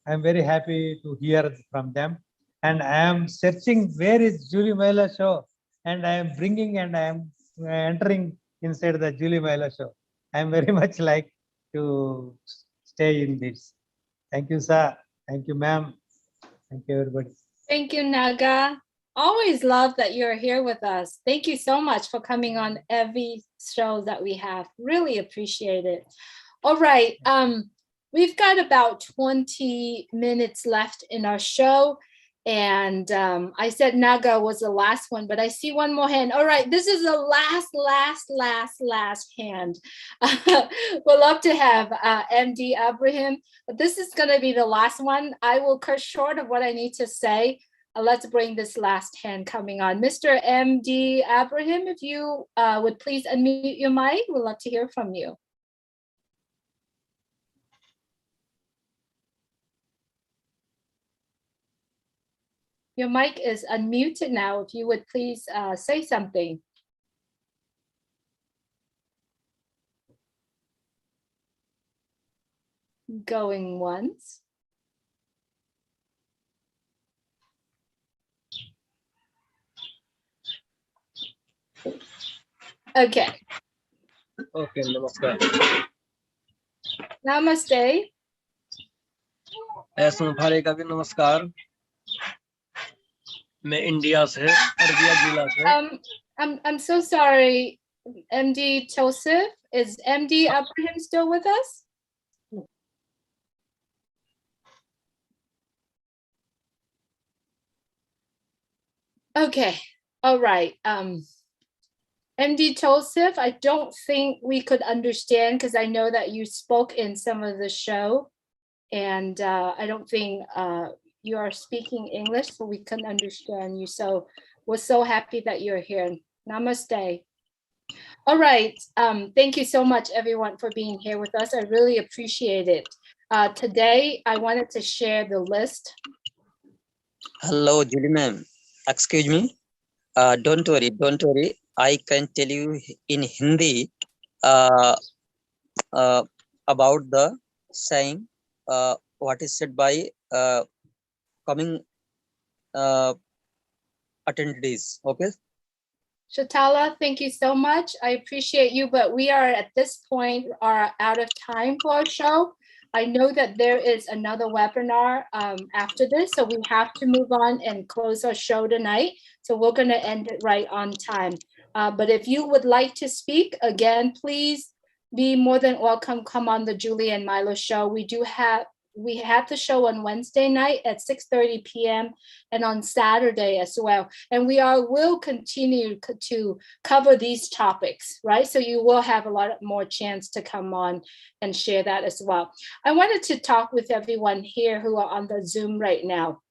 I am very happy to hear from them, and I am searching where is Julie Milo show, and I am bringing and I am entering inside the Julie Milo show. I am very much like to stay in this. Thank you, sir. Thank you, ma'am. Thank you, everybody. Thank you, Naga. Always love that you're here with us. Thank you so much for coming on every show that we have. Really appreciate it. All right. We've got about 20 minutes left in our show. And I said Naga was the last one, but I see one more hand. All right, this is the last hand. We'd love to have MD Abraham, but this is going to be the last one. I will cut short of what I need to say. Let's bring this last hand coming on. Mr. MD Abraham, if you would please unmute your mic, we'd love to hear from you. Your mic is unmuted now. If you would please say something. Going once. Okay. Okay, namaskar. Namaste. ऐसा भारे का भी नमस्कार. मैं India से Arabia जिला से. I'm so sorry, MD Joseph. Is MD Abraham still with us? Okay, all right. MD Joseph, I don't think we could understand because I know that you spoke in some of the show, and I don't think you are speaking English, so we couldn't understand you. So we're so happy that you're here. Namaste. All right. Thank you so much, everyone, for being here with us. I really appreciate it. Today, I wanted to share the list. Hello, Julie ma'am. Excuse me. Don't worry. I can tell you in Hindi about the saying what is said by coming attendees. Okay. Shatala, thank you so much. I appreciate you, but we are at this point are out of time for our show. I know that there is another webinar after this, so we have to move on and close our show tonight. So we're going to end it right on time. But if you would like to speak, again, please be more than welcome. Come on the Julie and Milo show. We do have we have the show on Wednesday night at 6:30 p.m. and on Saturday as well. And we will continue to cover these topics, right? So you will have a lot more chance to come on and share that as well. I wanted to talk with everyone here who are on the Zoom right now.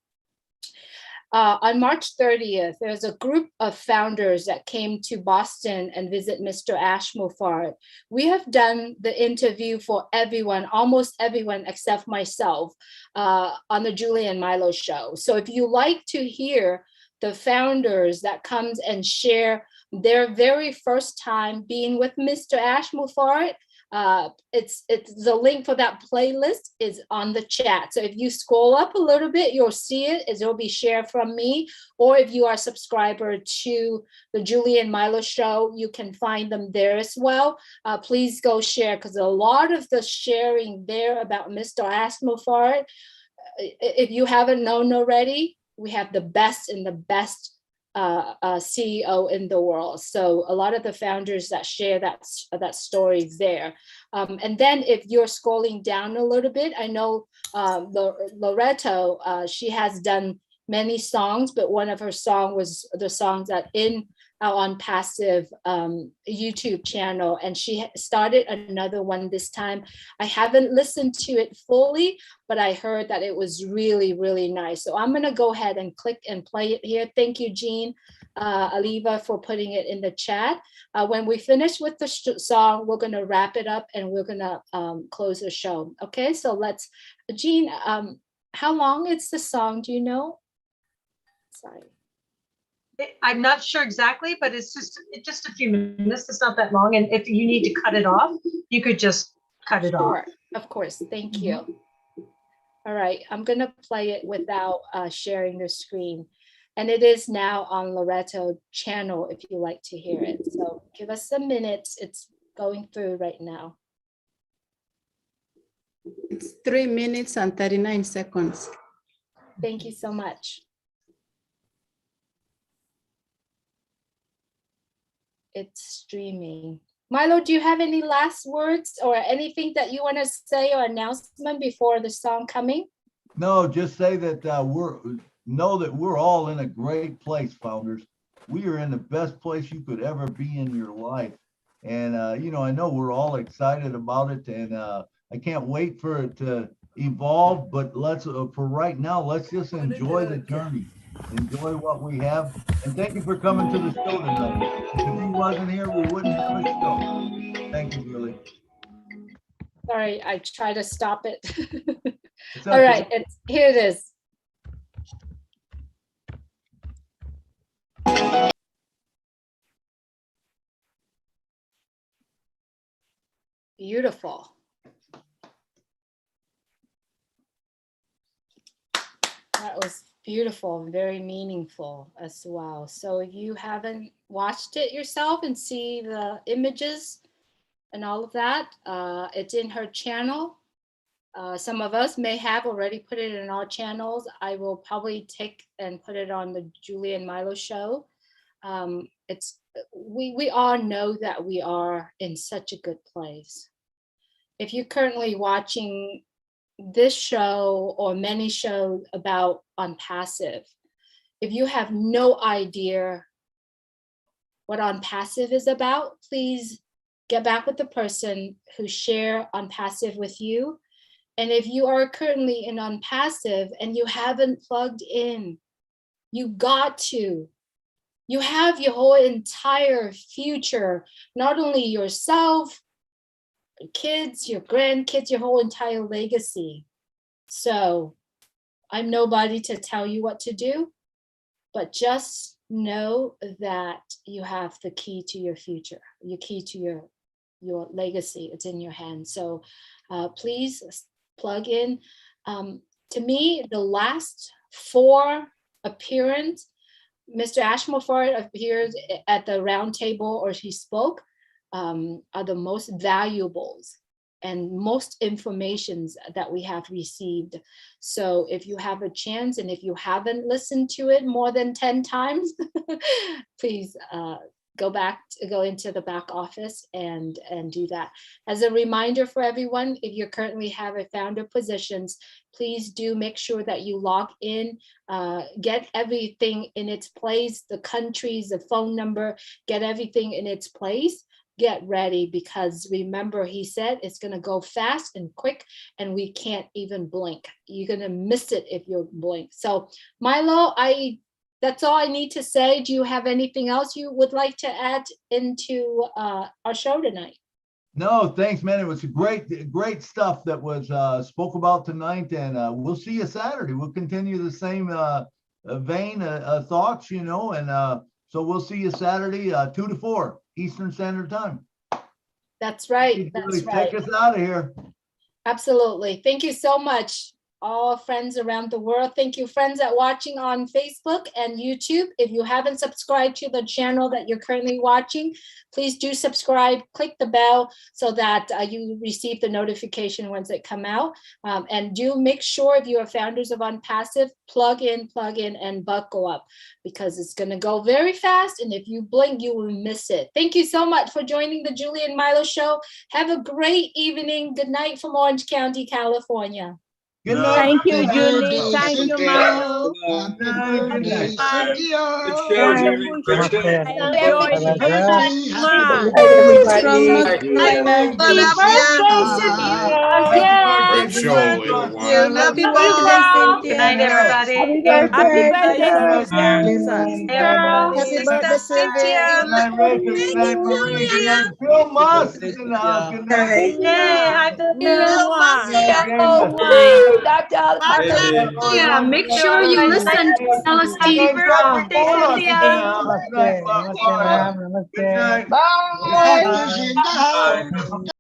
On March 30th, there's a group of founders that came to Boston and visit Mr. Ashmufar. We have done the interview for everyone, almost everyone except myself, on the Julie and Milo show. So if you like to hear the founders that comes and share their very first time being with Mr. Ashmufar, it's the link for that playlist is on the chat. So if you scroll up a little bit, you'll see it. It'll be shared from me. Or if you are a subscriber to the Julie and Milo show, you can find them there as well. Please go share, because a lot of the sharing there about Mr. Ashmufar, if you haven't known already, we have the best and the best CEO in the world. So a lot of the founders that share that story there. And then if you're scrolling down a little bit, I know Loretto, she has done many songs, but one of her songs was the songs that in our Onpassive YouTube channel, and she started another one this time. I haven't listened to it fully, but I heard that it was really, really nice. So I'm gonna go ahead and click and play it here. Thank you, Jean, Aliva, for putting it in the chat. When we finish with the song, we're gonna wrap it up and we're gonna close the show. Okay, so let's, Jean, how long is the song, do you know? Sorry. I'm not sure exactly, but it's just a few minutes. It's not that long. And if you need to cut it off, you could just cut it off. Of course. Thank you. All right. I'm going to play it without sharing the screen. And it is now on Loretto channel if you like to hear it. So give us some minutes. It's going through right now. It's 3 minutes and 39 seconds. Thank you so much. It's streaming. Milo, do you have any last words or anything that you want to say or announcement before the song coming? No, just say that we're all in a great place, founders. We are in the best place you could ever be in your life. And, I know we're all excited about it, and I can't wait for it to evolve, but for right now, let's just enjoy the journey. Enjoy what we have. And thank you for coming to the show tonight. If you wasn't here, we wouldn't have a show. Thank you, Julie. Sorry, I try to stop it. Okay. All right, here it is. Beautiful. That was beautiful and very meaningful as well. So if you haven't watched it yourself and see the images and all of that, it's in her channel. Some of us may have already put it in our channels. I will probably take and put it on the Julie and Milo show. We all know that we are in such a good place. If you're currently watching this show or many shows about Onpassive, if you have no idea what Onpassive is about, please get back with the person who share Onpassive with you. And if you are currently in Onpassive and you haven't plugged in, you got to. You have your whole entire future, not only yourself, your kids, your grandkids, your whole entire legacy. So I'm nobody to tell you what to do, but just know that you have the key to your future, your key to your legacy. It's in your hands. So please plug in. To me, the last 4 appearances, Mr. Ashmufar appeared at the round table or he spoke, are the most valuables and most informations that we have received. So if you have a chance and if you haven't listened to it more than 10 times, please go into the back office and do that. As a reminder for everyone, if you currently have a founder positions, please do make sure that you log in, get everything in its place, the countries, the phone number, get everything in its place. Get ready, because remember, he said it's going to go fast and quick, and we can't even blink. You're going to miss it if you blink. So Milo, that's all I need to say. Do you have anything else you would like to add into our show tonight? No, thanks, man. It was great stuff that was spoke about tonight, and we'll see you Saturday. We'll continue the same vein of thoughts, you know, and so we'll see you Saturday, 2 to 4 Eastern Standard Time. That's right. That's right. Take us out of here. Absolutely. Thank you so much, all friends around the world. Thank you, friends that watching on Facebook and YouTube. If you haven't subscribed to the channel that you're currently watching, please do subscribe, click the bell so that you receive the notification once it come out. And do make sure, if you are founders of Onpassive, plug in and buckle up, because it's going to go very fast. And if you blink, you will miss it. Thank you so much for joining the Julie and Milo show. Have a great evening. Good night from Orange County, California. Good night. Thank you, Julie. Thank you, Milo. Good night. Great show, everyone. Happy birthday. Good night, everybody. Happy birthday, Happy birthday, Cynthia. Good night, Rachel. Good night, Marie. Good night, Phil Musk. Good night. Good night. Yeah, make sure you listen to Celestine. Birthday, Cynthia. Namaste, namaste, ma'am. Namaste. Good night. Bye.